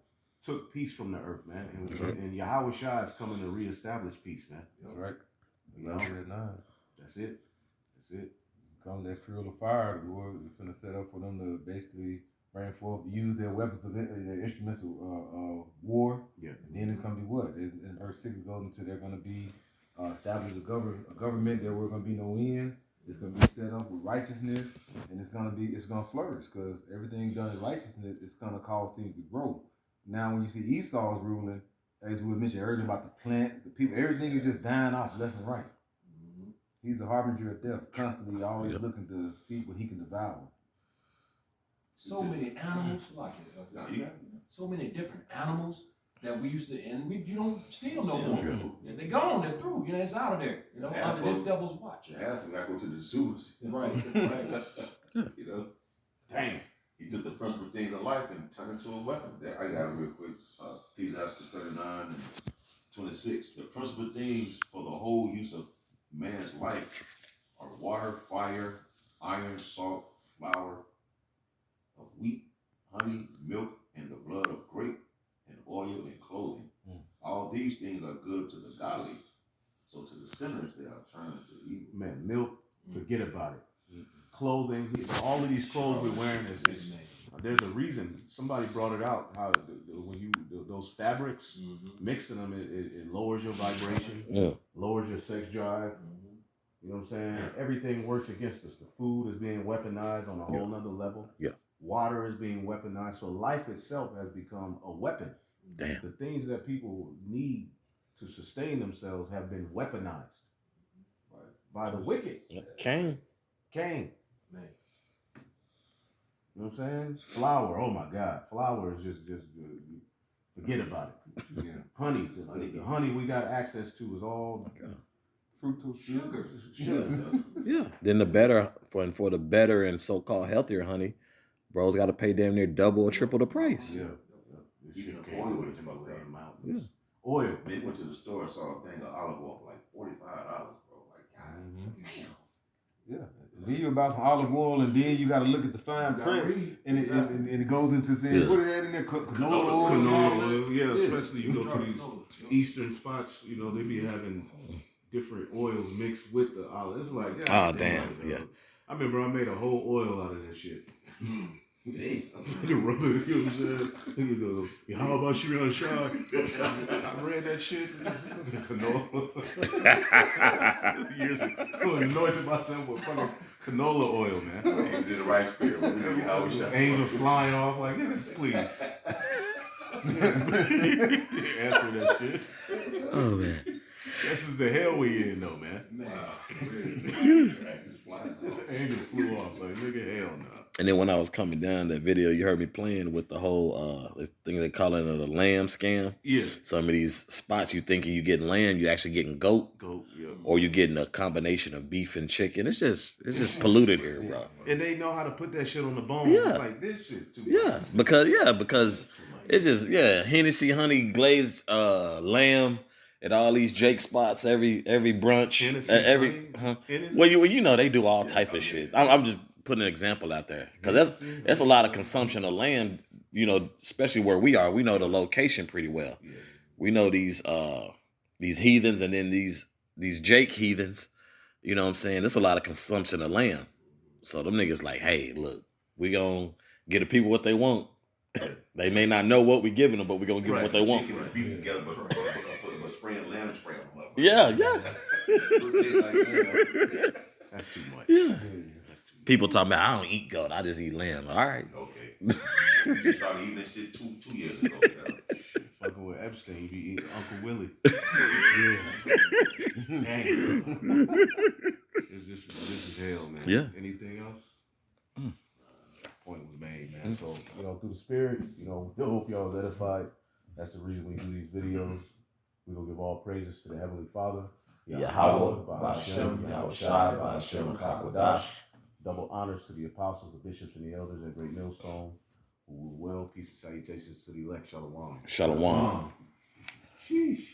took peace from the earth, man. And, That's right. and Yahweh Shai is coming to reestablish peace, man. That's right. You know? That's it. That's it. Come that fuel of fire, the Lord is going to set up for them to basically bring forth, use their weapons, their instruments of war. Yeah. And then it's going to be what? In verse 6 it goes into they're going to be established a government. There will going to be no end. It's going to be set up with righteousness, and it's going to flourish because everything done in righteousness, it's going to cause things to grow. Now, when you see Esau's ruling, as we mentioned earlier about the plants, the people, everything is just dying off left and right. He's a harbinger of death, constantly always looking to see what he can devour. So many animals, like so many different animals that we used to, and you don't see them no more. Yeah, they're gone. They're through. You know, it's out of there. You know, Half under this of- devil's watch. Half of them gotta go to the zoos. Right. You know? Damn. He took the principal things of life and turned it into a weapon. I got it real quick. Ecclesiastes 39 and 26. The principal things for the whole use of man's life are water, fire, iron, salt, flour, of wheat, honey, milk, and the blood of grape, and oil and clothing. All these things are good to the godly. So to the sinners, they are turned to evil. Man, milk, forget about it. Clothing, all of these clothes we're wearing is there's a reason. Somebody brought it out how when those fabrics, mixing them, it lowers your vibration, lowers your sex drive. You know what I'm saying? Everything works against us. The food is being weaponized on a whole nother level. Yeah. Water is being weaponized. So life itself has become a weapon. Damn. The things that people need to sustain themselves have been weaponized by the wicked. Cain. Cain. Man. You know what I'm saying? Flour. Oh my God. Flour is just forget about it. Yeah. Honey. The honey we got access to is all Fructose Sugar. sugar. Yeah. Then the better for the better and so-called healthier honey, bro's got to pay damn near double or triple the price. Yeah. You Shit can came oil with it the for fucking that. mountains. Oil. They went to the store and saw a thing of olive oil for like $45, bro. Like, God damn. Yeah. Then you about some olive oil, and then you got to look at the fine print, and it goes into saying what it had in there, canola oil. and all that. Canola oil, yeah, Yes. especially you go to these eastern spots, they be having different oils mixed with the olive. It's like, Oh, damn, dog. yeah. I remember I made a whole oil out of that shit. Hey, Nigga rub it, you know what I'm saying? Nigga go, "Yeah, how about Sharion Shaw?" I read that shit. Canola. Years ago. I anointed myself with fucking canola oil, man. he was in the right spirit. How we shot. Angels flying off like, nigga, please. Answer that shit. Oh man. This is the hell we in though, man. Angel flew off, like nigga, hell no. And then when I was coming down that video, you heard me playing with the whole thing they call it a lamb scam. Yeah. Some of these spots you thinking you getting lamb, you actually getting goat, Go, yeah. or you getting a combination of beef and chicken. It's just polluted here, bro. And they know how to put that shit on the bone. Yeah. Like this shit too. Yeah, because it's just Hennessy honey glazed lamb at all these Jake spots every brunch, Hennessy honey? well you know they do all type of shit. I'm just putting an example out there because that's a lot of consumption of lamb. You know, especially where we are, we know the location pretty well. Yeah. We know these heathens and then these Jake heathens. You know what I'm saying? There's a lot of consumption of lamb. So them niggas like, hey, look, we gonna get the people what they want. They may not know what we giving them, but we gonna give them what they want. Chicken and beef together, but spraying lamb spray on them. Yeah. That's too much. Yeah. People talking about I don't eat goat, I just eat lamb. All right. Okay. You just started eating that shit two years ago. Fucking with Epstein, you be eating Uncle Willie. Yeah. Dang. This is hell, man. Yeah. Anything else? Point was made, man. Mm. So, through the spirit, we hope y'all was edified. That's the reason we do these videos. We gonna give all praises to the Heavenly Father. Yahweh, Ba'ashem, Yahushai, Ba'ashem, Kakwadash. Double honors to the apostles, the bishops, and the elders at Great Millstone. Who rule well. Peace and salutations to the elect. Shalom. Shalom. Sheesh.